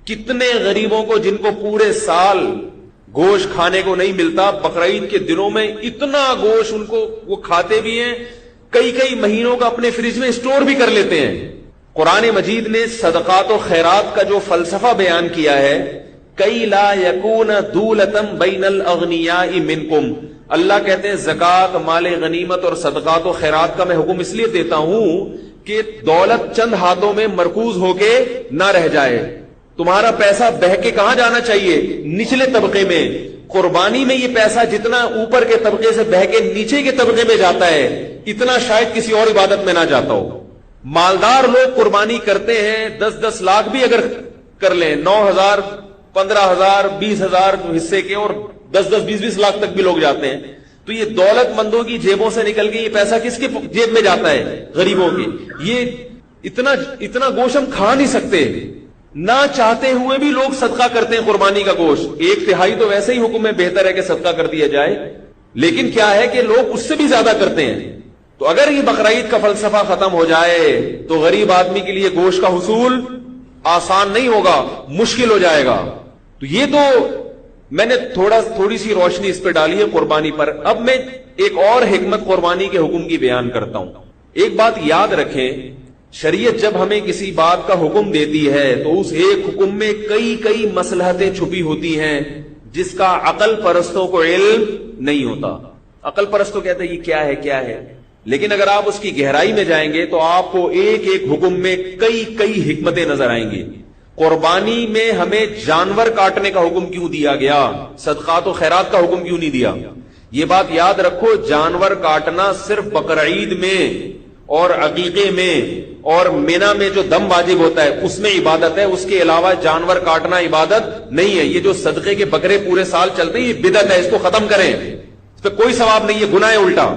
کتنے غریبوں کو جن کو پورے سال گوشت کھانے کو نہیں ملتا، بقرعید کے دنوں میں اتنا گوشت ان کو، وہ کھاتے بھی ہیں، کئی مہینوں کا اپنے فریج میں اسٹور بھی کر لیتے ہیں. قرآن مجید نے صدقات و خیرات کا جو فلسفہ بیان کیا ہے، کئی لا یکون دولتم بین الاغنیاء منکم، اللہ کہتے ہیں زکات، مال غنیمت اور صدقات و خیرات کا میں حکم اس لیے دیتا ہوں کہ دولت چند ہاتھوں میں مرکوز ہو کے نہ رہ جائے. تمہارا پیسہ بہہ کے کہاں جانا چاہیے؟ نچلے طبقے میں. قربانی میں یہ پیسہ جتنا اوپر کے طبقے سے بہہ کے نیچے کے طبقے میں جاتا ہے، اتنا شاید کسی اور عبادت میں نہ جاتا ہو. مالدار لوگ قربانی کرتے ہیں 10-10 لاکھ بھی اگر کر لیں، 9,000 15,000 20,000 حصے کے، اور 10-10 20-20 لاکھ تک بھی لوگ جاتے ہیں، تو یہ دولت مندوں کی جیبوں سے نکل کے یہ پیسہ کس کے جیب میں جاتا ہے؟ غریبوں کی. یہ اتنا گوشت ہم کھا نہیں سکتے، نہ چاہتے ہوئے بھی لوگ صدقہ کرتے ہیں قربانی کا گوشت. 1/3 تو ویسے ہی حکم میں بہتر ہے کہ صدقہ کر دیا جائے، لیکن کیا ہے کہ لوگ اس سے بھی زیادہ کرتے ہیں. تو اگر یہ بقرعید کا فلسفہ ختم ہو جائے تو غریب آدمی کے لیے گوشت کا حصول آسان نہیں ہوگا، مشکل ہو جائے گا. تو یہ تو میں نے تھوڑی سی روشنی اس پہ ڈالی ہے قربانی پر. اب میں ایک اور حکمت قربانی کے حکم کی بیان کرتا ہوں. ایک بات یاد رکھیں، شریعت جب ہمیں کسی بات کا حکم دیتی ہے تو اس ایک حکم میں کئی مصلحتیں چھپی ہوتی ہیں جس کا عقل پرستوں کو علم نہیں ہوتا. عقل پرستوں کہتے ہیں یہ کیا ہے، لیکن اگر آپ اس کی گہرائی میں جائیں گے تو آپ کو ایک حکم میں کئی حکمتیں نظر آئیں گی. قربانی میں ہمیں جانور کاٹنے کا حکم کیوں دیا گیا؟ صدقات و خیرات کا حکم کیوں نہیں دیا؟ یہ بات یاد رکھو، جانور کاٹنا صرف بقرعید میں اور عقیقے میں اور مینا میں جو دم واجب ہوتا ہے اس میں عبادت ہے، اس کے علاوہ جانور کاٹنا عبادت نہیں ہے. یہ جو صدقے کے بکرے پورے سال چلتے ہیں یہ بدعت ہے، اس کو ختم کریں، اس پہ کوئی ثواب نہیں ہے، گناہ ہے الٹا.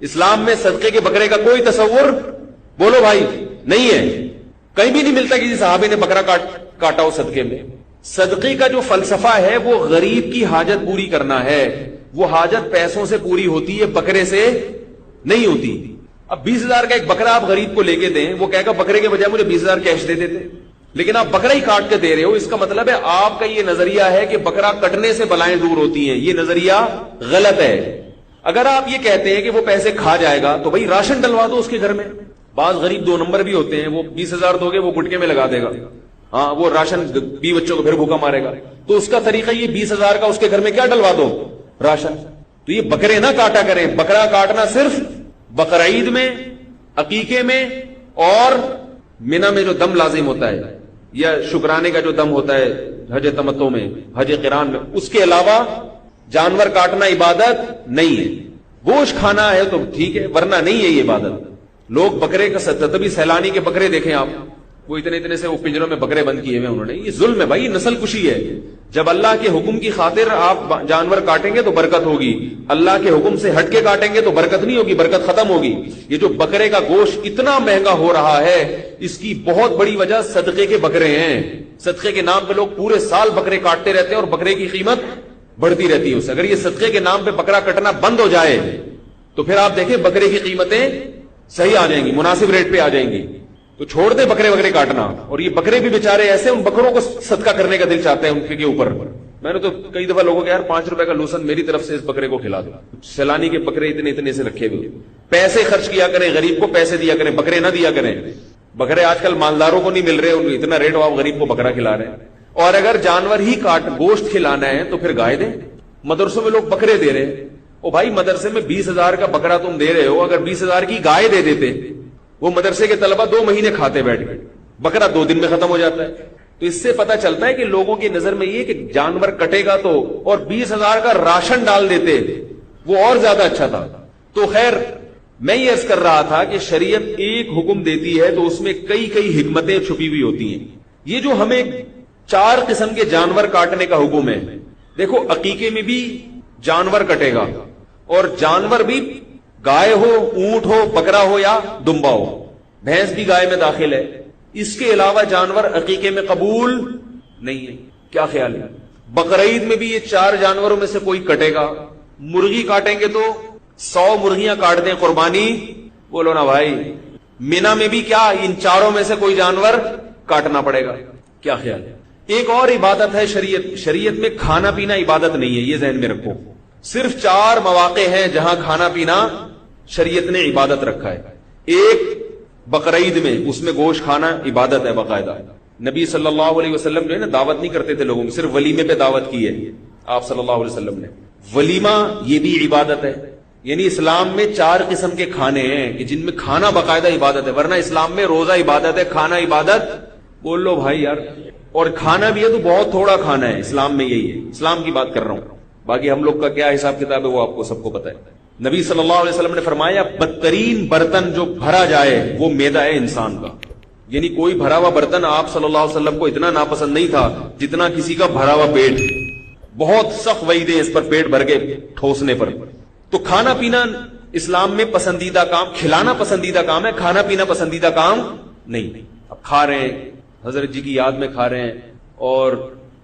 اسلام میں صدقے کے بکرے کا کوئی تصور بولو بھائی نہیں ہے، کہیں بھی نہیں ملتا کسی صحابی نے بکرا کاٹا ہو صدقے میں. صدقے کا جو فلسفہ ہے وہ غریب کی حاجت پوری کرنا ہے. وہ حاجت پیسوں سے پوری ہوتی ہے، بکرے سے نہیں ہوتی. اب 20,000 کا ایک بکرا آپ غریب کو لے کے دیں، وہ کہے گا بکرے کے بجائے مجھے 20,000 کیش دے دیتے، لیکن آپ بکرا ہی کاٹ کے دے رہے ہو. اس کا مطلب ہے آپ کا یہ نظریہ ہے کہ بکرا کٹنے سے بلائیں دور ہوتی ہیں. یہ نظریہ غلط ہے. اگر آپ یہ کہتے ہیں کہ وہ پیسے کھا جائے گا تو بھائی راشن ڈلوا دو اس کے گھر میں. بعض غریب 2 نمبر بھی ہوتے ہیں، وہ 20,000 دو گے وہ گٹکے میں لگا دے گا، ہاں وہ راشن 20 بچوں کو پھر بھوکا مارے گا. تو اس کا طریقہ یہ 20,000 کا اس کے گھر میں کیا ڈلوا دو؟ راشن. تو یہ بکرے نہ کاٹا کریں. بکرا کاٹنا صرف بقرعید میں، عقیقے میں اور مینا میں جو دم لازم ہوتا ہے یا شکرانے کا جو دم ہوتا ہے حج تمتع میں، حج قران میں، اس کے علاوہ جانور کاٹنا عبادت نہیں ہے. گوشت کھانا ہے تو ٹھیک ہے، ورنہ نہیں ہے یہ عبادت. لوگ بکرے کا تبھی سیلانی کے بکرے دیکھیں آپ، وہ اتنے سے وہ پنجروں میں بکرے بند کیے ہوئے انہوں نے. یہ ظلم ہے بھائی، نسل کشی ہے. جب اللہ کے حکم کی خاطر آپ جانور کاٹیں گے تو برکت ہوگی، اللہ کے حکم سے ہٹ کے کاٹیں گے تو برکت نہیں ہوگی، برکت ختم ہوگی. یہ جو بکرے کا گوشت اتنا مہنگا ہو رہا ہے اس کی بہت بڑی وجہ صدقے کے بکرے ہیں. صدقے کے نام پہ لوگ پورے سال بکرے کاٹتے رہتے ہیں اور بکرے کی قیمت بڑھتی رہتی ہے. اگر یہ صدقے کے نام پہ بکرا کٹنا بند ہو جائے تو پھر آپ دیکھیں بکرے کی قیمتیں صحیح آ جائیں گی، مناسب ریٹ پہ آ جائیں گی. تو چھوڑ دے بکرے کاٹنا. اور یہ بکرے بھی بیچارے ایسے، ان بکروں کو صدقہ کرنے کا دل چاہتے ہیں ان کے اوپر. میں نے تو کئی دفعہ لوگوں کو یار 5 روپے کا لوسن میری طرف سے اس بکرے کو کھلا دو. سیلانی کے بکرے اتنے سے رکھے ہوئے. پیسے خرچ کیا کریں، غریب کو پیسے دیا کریں، بکرے نہ دیا کریں. بکرے آج کل مالداروں کو نہیں مل رہے، اتنا ریٹ ہو آپ غریب کو بکرا کھلا رہے ہیں. اور اگر جانور ہی گوشت کھلانا ہے تو پھر گائے دیں. مدرسوں میں لوگ بکرے دے رہے ہیں. او بھائی مدرسے میں 20,000 کا بکرا تم دے رہے ہو، اگر 20,000 کی گائے دے دیتے وہ مدرسے کے طلبہ 2 مہینے کھاتے بیٹھ گئے. بکرا 2 دن میں ختم ہو جاتا ہے. تو اس سے پتہ چلتا ہے کہ لوگوں کی نظر میں یہ کہ جانور کٹے گا تو، اور 20,000 کا راشن ڈال دیتے وہ اور زیادہ اچھا تھا. تو خیر میں یہ عرض کر رہا تھا کہ شریعت ایک حکم دیتی ہے تو اس میں کئی حکمتیں چھپی ہوئی ہوتی ہیں. یہ جو ہمیں 4 قسم کے جانور کاٹنے کا حکم ہے، دیکھو عقیقے میں بھی جانور کٹے گا، اور جانور بھی گائے ہو، اونٹ ہو، بکرا ہو یا دمبا ہو، بھینس بھی گائے میں داخل ہے. اس کے علاوہ جانور عقیقے میں قبول نہیں ہے. کیا خیال ہے؟ بقرعید میں بھی یہ 4 جانوروں میں سے کوئی کٹے گا. مرغی کاٹیں گے تو 100 مرغیاں کاٹ دیں قربانی، بولو نا بھائی. مینا میں بھی کیا ان 4 میں سے کوئی جانور کاٹنا پڑے گا. کیا خیال ہے؟ ایک اور عبادت ہے شریعت میں کھانا پینا عبادت نہیں ہے، یہ ذہن میں رکھو. صرف 4 مواقع ہیں جہاں کھانا پینا شریعت نے عبادت رکھا ہے. ایک بقرعید میں، اس میں گوشت کھانا عبادت ہے باقاعدہ. نبی صلی اللہ علیہ وسلم جو ہے نا دعوت نہیں کرتے تھے لوگوں کو، صرف ولیمے پہ دعوت کی ہے آپ صلی اللہ علیہ وسلم نے. ولیمہ یہ بھی عبادت ہے. یعنی اسلام میں 4 قسم کے کھانے ہیں کہ جن میں کھانا باقاعدہ عبادت ہے. ورنہ اسلام میں روزہ عبادت ہے، کھانا عبادت. بول لو بھائی یار. اور کھانا بھی ہے تو بہت تھوڑا کھانا ہے اسلام میں، یہی ہے اسلام کی بات کر رہا ہوں. باقی ہم لوگ کا کیا حساب کتاب ہے وہ آپ کو سب کو پتا ہے. نبی صلی اللہ علیہ وسلم نے فرمایا بدترین برتن جو بھرا جائے وہ معدہ ہے انسان کا. یعنی کوئی بھرا ہوا برتن آپ صلی اللہ علیہ وسلم کو اتنا ناپسند نہیں تھا جتنا کسی کا بھرا ہوا پیٹ. بہت سخت وعیدیں اس پر پیٹ بھر کے ٹھوسنے پر. تو کھانا پینا اسلام میں پسندیدہ کام, کھلانا پسندیدہ کام ہے, کھانا پینا پسندیدہ کام نہیں. اب کھا رہے ہیں, حضرت جی کی یاد میں کھا رہے ہیں, اور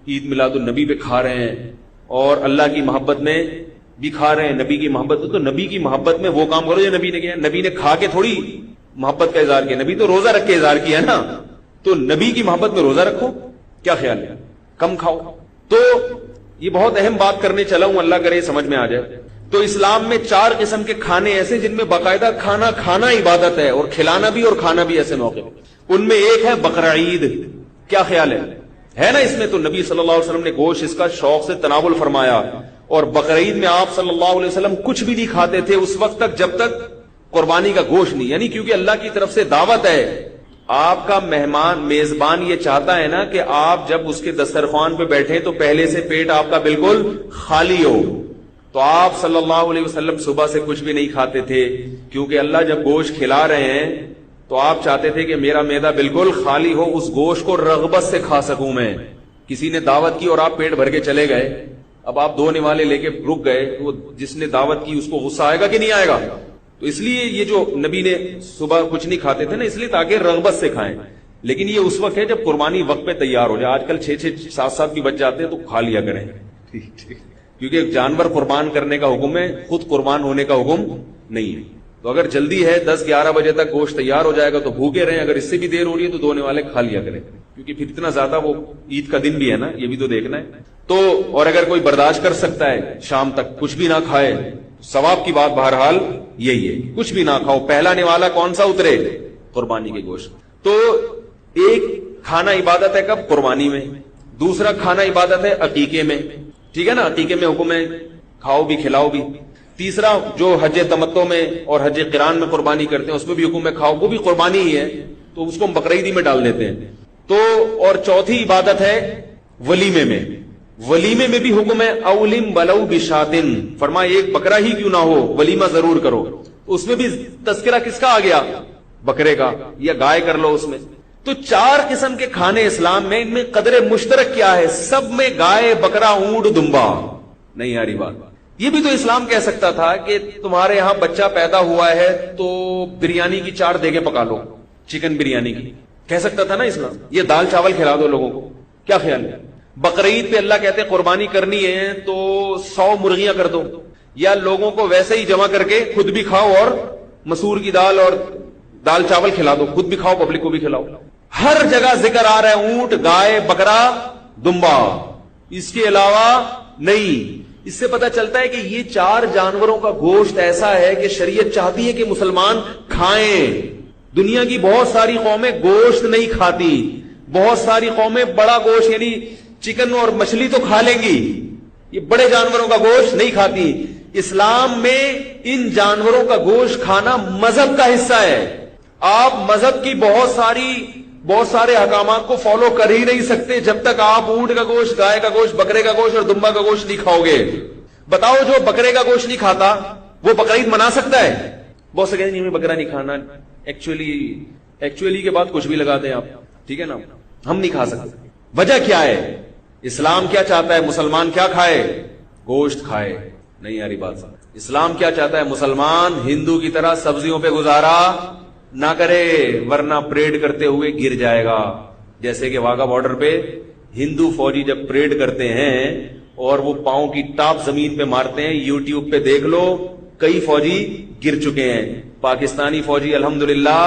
عید میلاد النبی پہ کھا رہے ہیں, اور اللہ کی محبت میں بھی کھا رہے ہیں, نبی کی محبت. تو نبی کی محبت میں وہ کام کرو جو نبی نے کیا. نبی نے کھا کے تھوڑی محبت کا اظہار کیا, نبی تو روزہ رکھ کے اظہار کیا نا. تو نبی کی محبت میں روزہ رکھو, کیا خیال ہے, کم کھاؤ. تو یہ بہت اہم بات کرنے چلا ہوں, اللہ کرے سمجھ میں آ جائے. تو اسلام میں 4 قسم کے کھانے ایسے جن میں باقاعدہ کھانا عبادت ہے, اور کھلانا بھی اور کھانا بھی ایسے موقع. ان میں ایک ہے بقرہ عید. کیا خیال ہے نا اس میں. تو نبی صلی اللہ علیہ وسلم نے گوشت اس کا شوق سے تناول فرمایا, اور بقرہ عید میں آپ صلی اللہ علیہ وسلم کچھ بھی نہیں کھاتے تھے اس وقت تک جب تک قربانی کا گوشت نہیں. یعنی کیونکہ اللہ کی طرف سے دعوت ہے, آپ کا مہمان میزبان یہ چاہتا ہے نا کہ آپ جب اس کے دسترخوان پہ بیٹھے تو پہلے سے پیٹ آپ کا بالکل خالی ہو. تو آپ صلی اللہ علیہ وسلم صبح سے کچھ بھی نہیں کھاتے تھے, کیونکہ اللہ جب گوشت کھلا رہے ہیں تو آپ چاہتے تھے کہ میرا معدہ بالکل خالی ہو, اس گوشت کو رغبت سے کھا سکوں میں. کسی نے دعوت کی اور آپ پیٹ بھر کے چلے گئے, اب آپ 2 نوالے لے کے رک گئے, وہ جس نے دعوت کی اس کو غصہ آئے گا کہ نہیں آئے گا. تو اس لیے یہ جو نبی نے صبح کچھ نہیں کھاتے تھے نا, اس لیے تاکہ رغبت سے کھائیں. لیکن یہ اس وقت ہے جب قربانی وقت پہ تیار ہو جائے. آج کل 6-6 7-7 بھی بچ جاتے ہیں تو کھا لیا کریں, کیونکہ جانور قربان کرنے کا حکم ہے, خود قربان ہونے کا حکم نہیں ہے. تو اگر جلدی ہے 10-11 بجے تک گوشت تیار ہو جائے گا تو بھوکے رہیں, اگر اس سے بھی دیر ہو رہی ہے تو 2 نوالے کھا لیا کریں, کیونکہ پھر اتنا زیادہ وہ عید کا دن بھی ہے نا, یہ بھی تو دیکھنا ہے. تو اور اگر کوئی برداشت کر سکتا ہے شام تک کچھ بھی نہ کھائے, ثواب کی بات بہرحال یہی ہے, کچھ بھی نہ کھاؤ. پہلا نوالا کون سا اترے, قربانی کے گوشت. تو ایک کھانا عبادت ہے کب, قربانی میں. دوسرا کھانا عبادت ہے عقیقے میں, ٹھیک ہے نا, عقیقے میں حکم ہے کھاؤ بھی کھلاؤ بھی. تیسرا جو حج تمتع میں اور حج قران میں قربانی کرتے ہیں اس میں بھی حکم ہے کھاؤ, وہ بھی قربانی ہی ہے, تو اس کو ہم بقرہ عیدی میں ڈال دیتے ہیں. تو اور چوتھی عبادت ہے ولیمے میں. ولیمے میں بھی حکم ہے اولم ولو بشاتن, فرمایا ایک بکرا ہی کیوں نہ ہو ولیمہ ضرور کرو. اس میں بھی تذکرہ کس کا آ گیا, بکرے کا, یا گائے کر لو اس میں. تو 4 قسم کے کھانے اسلام میں, ان میں قدر مشترک کیا ہے, سب میں گائے, بکرا, اونٹ, دمبا. نہیں یاری بات. یہ بھی تو اسلام کہہ سکتا تھا کہ تمہارے یہاں بچہ پیدا ہوا ہے تو بریانی کی 4 دیگیں پکا لو, چکن بریانی کی, کہہ سکتا تھا نا اسلام. یہ دال چاول کھلا دو لوگوں کو, کیا خیال ہے. بقرعید پہ اللہ کہتے ہیں قربانی کرنی ہے تو 100 مرغیاں کر دو, یا لوگوں کو ویسے ہی جمع کر کے خود بھی کھاؤ اور مسور کی دال اور دال چاول کھلا دو, خود بھی کھاؤ پبلک کو بھی کھلاؤ. ہر جگہ ذکر آ رہا ہے اونٹ, گائے, بکرا, دمبا, اس کے علاوہ نہیں. اس سے پتہ چلتا ہے کہ یہ 4 جانوروں کا گوشت ایسا ہے کہ شریعت چاہتی ہے کہ مسلمان کھائیں. دنیا کی بہت ساری قومیں گوشت نہیں کھاتی, بہت ساری قومیں بڑا گوشت یعنی چکن اور مچھلی تو کھا لیں گی, یہ بڑے جانوروں کا گوشت نہیں کھاتی. اسلام میں ان جانوروں کا گوشت کھانا مذہب کا حصہ ہے. آپ مذہب کی بہت سارے احکامات کو فالو کر ہی نہیں سکتے جب تک آپ اونٹ کا گوشت, گائے کا گوشت, بکرے کا گوشت اور دمبا کا گوشت نہیں کھاؤ گے. بتاؤ جو بکرے کا گوشت نہیں کھاتا وہ بقرعید منا سکتا ہے؟ بہت سے کہتے ہیں نہیں بکرا نہیں کھانا, ایکچولی کے بعد کچھ بھی لگا دیں آپ, ٹھیک ہے نا, ہم نہیں کھا سکتے. وجہ کیا ہے, اسلام کیا چاہتا ہے, مسلمان کیا کھائے, گوشت کھائے. نہیں یاری بات. اسلام کیا چاہتا ہے, مسلمان ہندو کی طرح سبزیوں پہ گزارا نہ کرے ورنہ پریڈ کرتے ہوئے گر جائے گا. جیسے کہ واگا بارڈر پہ ہندو فوجی جب پریڈ کرتے ہیں اور وہ پاؤں کی ٹاپ زمین پہ مارتے ہیں, یوٹیوب پہ دیکھ لو, کئی فوجی گر چکے ہیں. پاکستانی فوجی الحمدللہ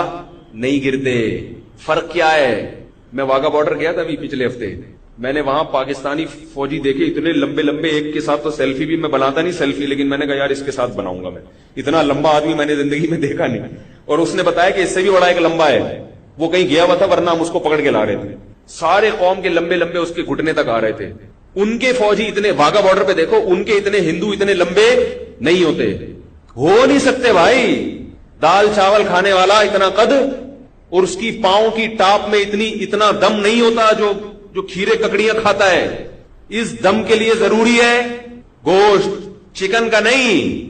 نہیں گرتے. فرق کیا ہے, میں واگا بارڈر گیا تھا ابھی پچھلے ہفتے, میں نے وہاں پاکستانی فوجی دیکھے اتنے لمبے لمبے, ایک کے ساتھ تو سیلفی بھی میں بناتا نہیں سیلفی, لیکن میں نے کہا یار اس کے ساتھ بناؤں گا میں, اتنا لمبا آدمی میں نے زندگی میں دیکھا نہیں. اور اس نے بتایا کہ اس سے بھی بڑا ایک لمبا ہے, وہ کہیں گیا ہوا تھا ورنہ ہم اس کو پکڑ کے لا رہے تھے. سارے قوم کے لمبے لمبے اس کے گھٹنے تک آ رہے تھے. ان کے فوجی اتنے, واگا بارڈر پہ دیکھو, ان کے اتنے ہندو اتنے لمبے نہیں ہوتے, ہو نہیں سکتے بھائی. دال چاول کھانے والا اتنا قد اور اس کی پاؤں کی ٹاپ میں اتنا دم نہیں ہوتا جو کھیرے ککڑیاں کھاتا ہے. اس دم کے لیے ضروری ہے گوشت, چکن کا نہیں.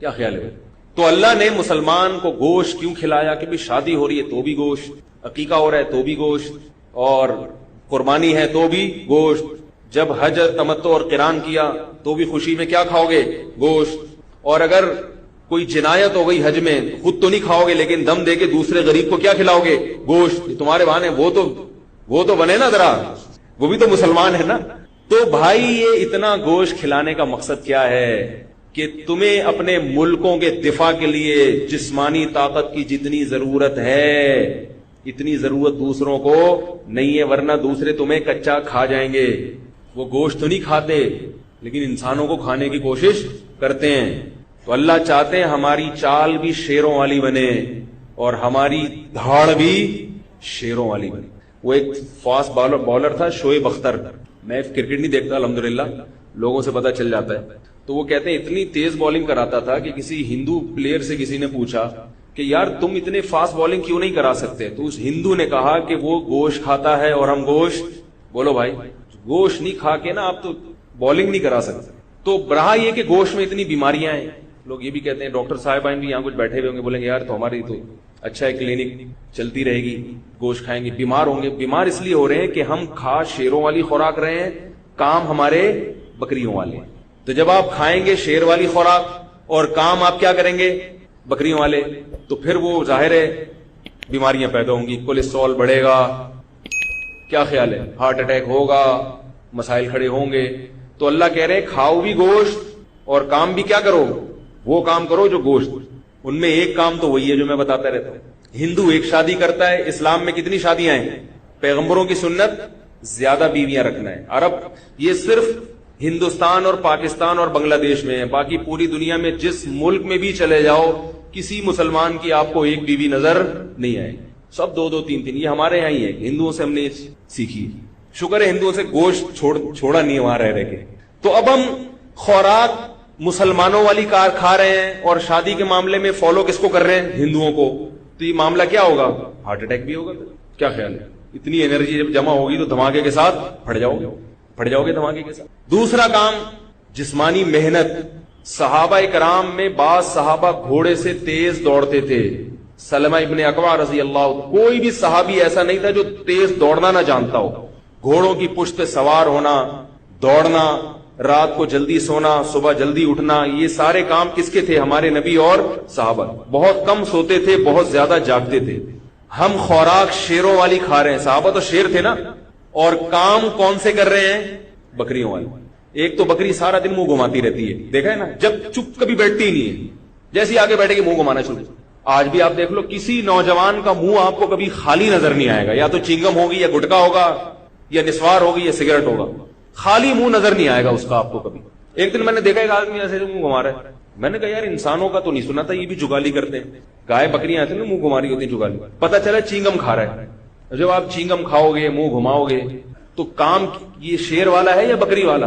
کیا خیال ہے؟ تو اللہ نے مسلمان کو گوشت کیوں کھلایا کہ بھی شادی ہو رہی ہے تو بھی گوشت, عقیقہ ہو رہا ہے تو بھی گوشت, اور قربانی ہے تو بھی گوشت, جب حج تمتع اور قران کیا تو بھی خوشی میں کیا کھاؤ گے؟ گوشت. اور اگر کوئی جنایت ہو گئی حج میں, خود تو نہیں کھاؤ گے لیکن دم دے کے دوسرے غریب کو کیا کھلاؤ گے؟ گوشت. تمہارے بہانے وہ تو بنے نا, ذرا وہ بھی تو مسلمان ہے نا. تو بھائی یہ اتنا گوشت کھلانے کا مقصد کیا ہے کہ تمہیں اپنے ملکوں کے دفاع کے لیے جسمانی طاقت کی جتنی ضرورت ہے اتنی ضرورت دوسروں کو نہیں ہے, ورنہ دوسرے تمہیں کچا کھا جائیں گے. وہ گوشت تو نہیں کھاتے لیکن انسانوں کو کھانے کی کوشش کرتے ہیں. تو اللہ چاہتے ہیں ہماری چال بھی شیروں والی بنے اور ہماری دھاڑ بھی شیروں والی بنے. وہ ایک فاسٹ بالر تھا شعیب اختر, میں کرکٹ نہیں دیکھتا الحمدللہ, لوگوں سے پتا چل جاتا ہے. تو وہ کہتے ہیں اتنی تیز بالنگ کراتا تھا کہ کسی ہندو پلیئر سے کسی نے پوچھا کہ یار تم اتنے فاسٹ بالنگ کیوں نہیں کرا سکتے؟ تو اس ہندو نے کہا کہ وہ گوشت کھاتا ہے اور ہم گوشت, بولو بھائی گوشت نہیں کھا کے نا آپ تو بالنگ نہیں کرا سکتے. تو رہا یہ کہ گوشت میں اتنی بیماریاں ہیں. لوگ یہ بھی کہتے ہیں, ڈاکٹر صاحبان بھی یہاں کچھ بیٹھے ہوئے ہوں گے, بولیں گے یار تو ہماری تو اچھا ہے کلینک چلتی رہے گی, گوشت کھائیں گے بیمار ہوں گے. بیمار اس لیے ہو رہے ہیں کہ ہم کھا شیروں والی خوراک رہے ہیں, کام ہمارے بکریوں والے ہیں. تو جب آپ کھائیں گے شیر والی خوراک اور کام آپ کیا کریں گے؟ بکریوں والے, تو پھر وہ ظاہر ہے بیماریاں پیدا ہوں گی, کولیسٹرول بڑھے گا, کیا خیال ہے, ہارٹ اٹیک ہوگا, مسائل کھڑے ہوں گے. تو اللہ کہہ رہے ہیں کھاؤ بھی گوشت اور کام بھی کیا کرو؟ وہ کام کرو جو گوشت. ان میں ایک کام تو وہی ہے جو میں بتاتا رہتا ہوں. ہندو ایک شادی کرتا ہے, اسلام میں کتنی شادیاں ہیں؟ پیغمبروں کی سنت زیادہ بیویاں رکھنا ہے. عرب یہ صرف ہندوستان اور پاکستان اور بنگلہ دیش میں ہے, باقی پوری دنیا میں جس ملک میں بھی چلے جاؤ کسی مسلمان کی آپ کو ایک بیوی نظر نہیں آئے, سب دو دو تین تین. یہ ہمارے یہاں ہی ہے, ہندوؤں سے ہم نے سیکھی. شکر ہے ہندوؤں سے گوشت چھوڑا نہیں وہاں رہ کے. تو اب ہم خوراک مسلمانوں والی کار کھا رہے ہیں اور شادی کے معاملے میں فالو کس کو کر رہے ہیں؟ ہندوؤں کو. تو یہ معاملہ کیا ہوگا؟ ہارٹ اٹیک بھی ہوگا. کیا خیال ہے؟ اتنی انرجی جب جمع ہوگی تو دھماکے کے ساتھ پھٹ جاؤ گے دھماکے کے ساتھ. دوسرا کام جسمانی محنت. صحابہ کرام میں بعض صحابہ گھوڑے سے تیز دوڑتے تھے. سلمہ ابن اکوع رضی اللہ, کوئی بھی صحابی ایسا نہیں تھا جو تیز دوڑنا نہ جانتا ہو. گھوڑوں کی پشت پہ سوار ہونا, دوڑنا, رات کو جلدی سونا, صبح جلدی اٹھنا, یہ سارے کام کس کے تھے؟ ہمارے نبی اور صحابہ. بہت کم سوتے تھے, بہت زیادہ جاگتے تھے. ہم خوراک شیروں والی کھا رہے ہیں. صحابہ تو شیر تھے نا, اور کام کون سے کر رہے ہیں؟ بکریوں والے. ایک تو بکری سارا دن منہ گھماتی رہتی ہے, دیکھا ہے نا, جب چپ کبھی بیٹھتی ہی نہیں ہے, جیسے آگے بیٹھے گی منہ گھمانا شروع. آج بھی آپ دیکھ لو کسی نوجوان کا منہ آپ کو کبھی خالی نظر نہیں آئے گا, یا تو چنگم ہوگی یا گٹکا ہوگا یا نسوار ہوگی یا سگریٹ ہوگا, خالی منہ نظر نہیں آئے گا اس کا آپ کو کبھی. ایک دن میں نے دیکھا ایک آدمی ایسے منہ گھما رہا ہے, میں نے کہا یار انسانوں کا تو نہیں سنا تھا, یہ بھی جگالی کرتے ہیں. گائے بکریاں آتی ہیں نا منہ گھما رہی ہوتی ہیں, جگالی. پتا چلا چنگم کھا رہا ہے. جب آپ چنگم کھاؤ گے, منہ گھماؤ گے, تو کام یہ شیر والا ہے یا بکری والا؟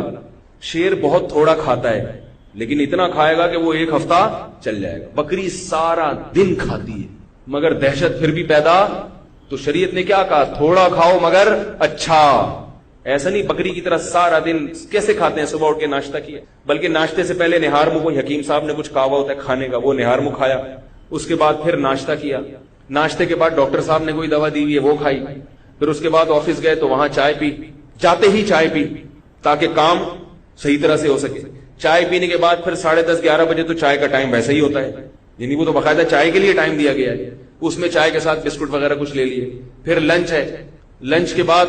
شیر بہت تھوڑا کھاتا ہے لیکن اتنا کھائے گا کہ وہ ایک ہفتہ چل جائے گا. بکری سارا دن کھاتی ہے مگر دہشت پھر بھی پیدا. تو شریعت نے کیا کہا؟ تھوڑا کھاؤ مگر اچھا. ایسا نہیں بکری کی طرح سارا دن. کیسے کھاتے ہیں؟ صبح اٹھ کے ناشتہ کیا, بلکہ ناشتے سے پہلے نہار منہ, کوئی حکیم صاحب نے کچھ کہا ہوا ہوتا ہے کھانے کا, وہ نہار منہ کھایا, اس کے بعد پھر ناشتہ کیا, ناشتے کے بعد ڈاکٹر صاحب نے کوئی دوا دی ہوئی ہے وہ کھائی, پھر اس کے بعد آفس گئے تو وہاں چائے پی, جاتے ہی چائے پی تاکہ کام صحیح طرح سے ہو سکے. چائے پینے کے بعد پھر 10:30 11 بجے تو چائے کا ٹائم ویسا ہی ہوتا ہے, یعنی وہ تو باقاعدہ چائے کے لیے ٹائم دیا گیا ہے, اس میں چائے کے ساتھ بسکٹ وغیرہ کچھ لے لیے. پھر لنچ ہے, لنچ کے بعد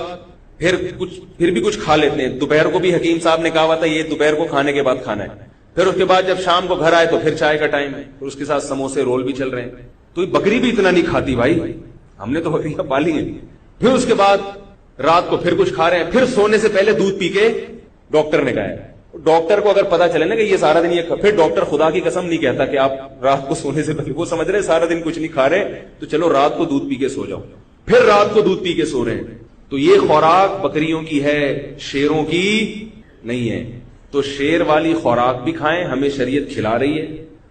پھر بھی کچھ کھا لیتے ہیں. دوپہر کو بھی حکیم صاحب نے کہا ہوا تھا یہ دوپہر کو کھانے کے بعد کھانا ہے. پھر اس کے بعد جب شام کو گھر آئے تو پھر چائے کا ٹائم ہے, پھر اس کے ساتھ سموسے رول بھی چل رہے ہیں. تو بکری بھی اتنا نہیں کھاتی بھائی, ہم نے تو بکریاں پالی ہیں. پھر اس کے بعد رات کو پھر کچھ کھا رہے ہیں. پھر سونے سے پہلے دودھ پی کے ڈاکٹر نے کہا ہے. ڈاکٹر کو اگر پتا چلے نا کہ یہ سارا دن یہ, پھر ڈاکٹر خدا کی قسم نہیں کہتا کہ آپ رات کو سونے سے پہلے, وہ سمجھ رہے سارا دن کچھ نہیں کھا رہے تو چلو رات کو دودھ پی کے سو جاؤ, پھر رات کو دودھ پی کے سو رہے ہیں. تو یہ خوراک بکریوں کی ہے, شیروں کی نہیں ہے. تو شیر والی خوراک بھی کھائیں, ہمیں شریعت کھلا رہی ہے,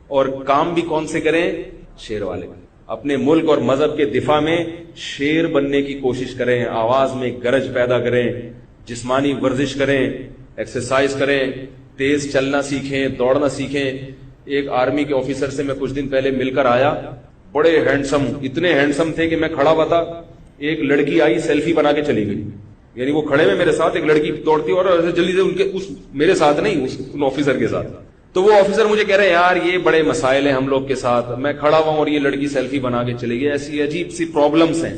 اور کام بھی کون سے کریں؟ شیر والے. اپنے ملک اور مذہب کے دفاع میں شیر بننے کی کوشش کریں, آواز میں گرج پیدا کریں, جسمانی ورزش کریں, ایکسرسائز کریں, تیز چلنا سیکھیں, دوڑنا سیکھیں. ایک آرمی کے آفیسر سے میں کچھ دن پہلے مل کر آیا, بڑے ہینڈسم, اتنے ہینڈسم تھے کہ میں کھڑا ہوا تھا, ایک لڑکی آئی سیلفی بنا کے چلی گئی. یعنی وہ کھڑے میں میرے ساتھ, ایک لڑکی دوڑتی اور جلدی سے ان کے میرے ساتھ نہیں, ان آفیسر کے ساتھ. تو وہ آفیسر مجھے کہہ رہے ہیں یار یہ بڑے مسائل ہیں ہم لوگ کے ساتھ, میں کھڑا ہوا ہوں اور یہ لڑکی سیلفی بنا کے چلی گئی. ایسی عجیب سی پرابلمس ہیں.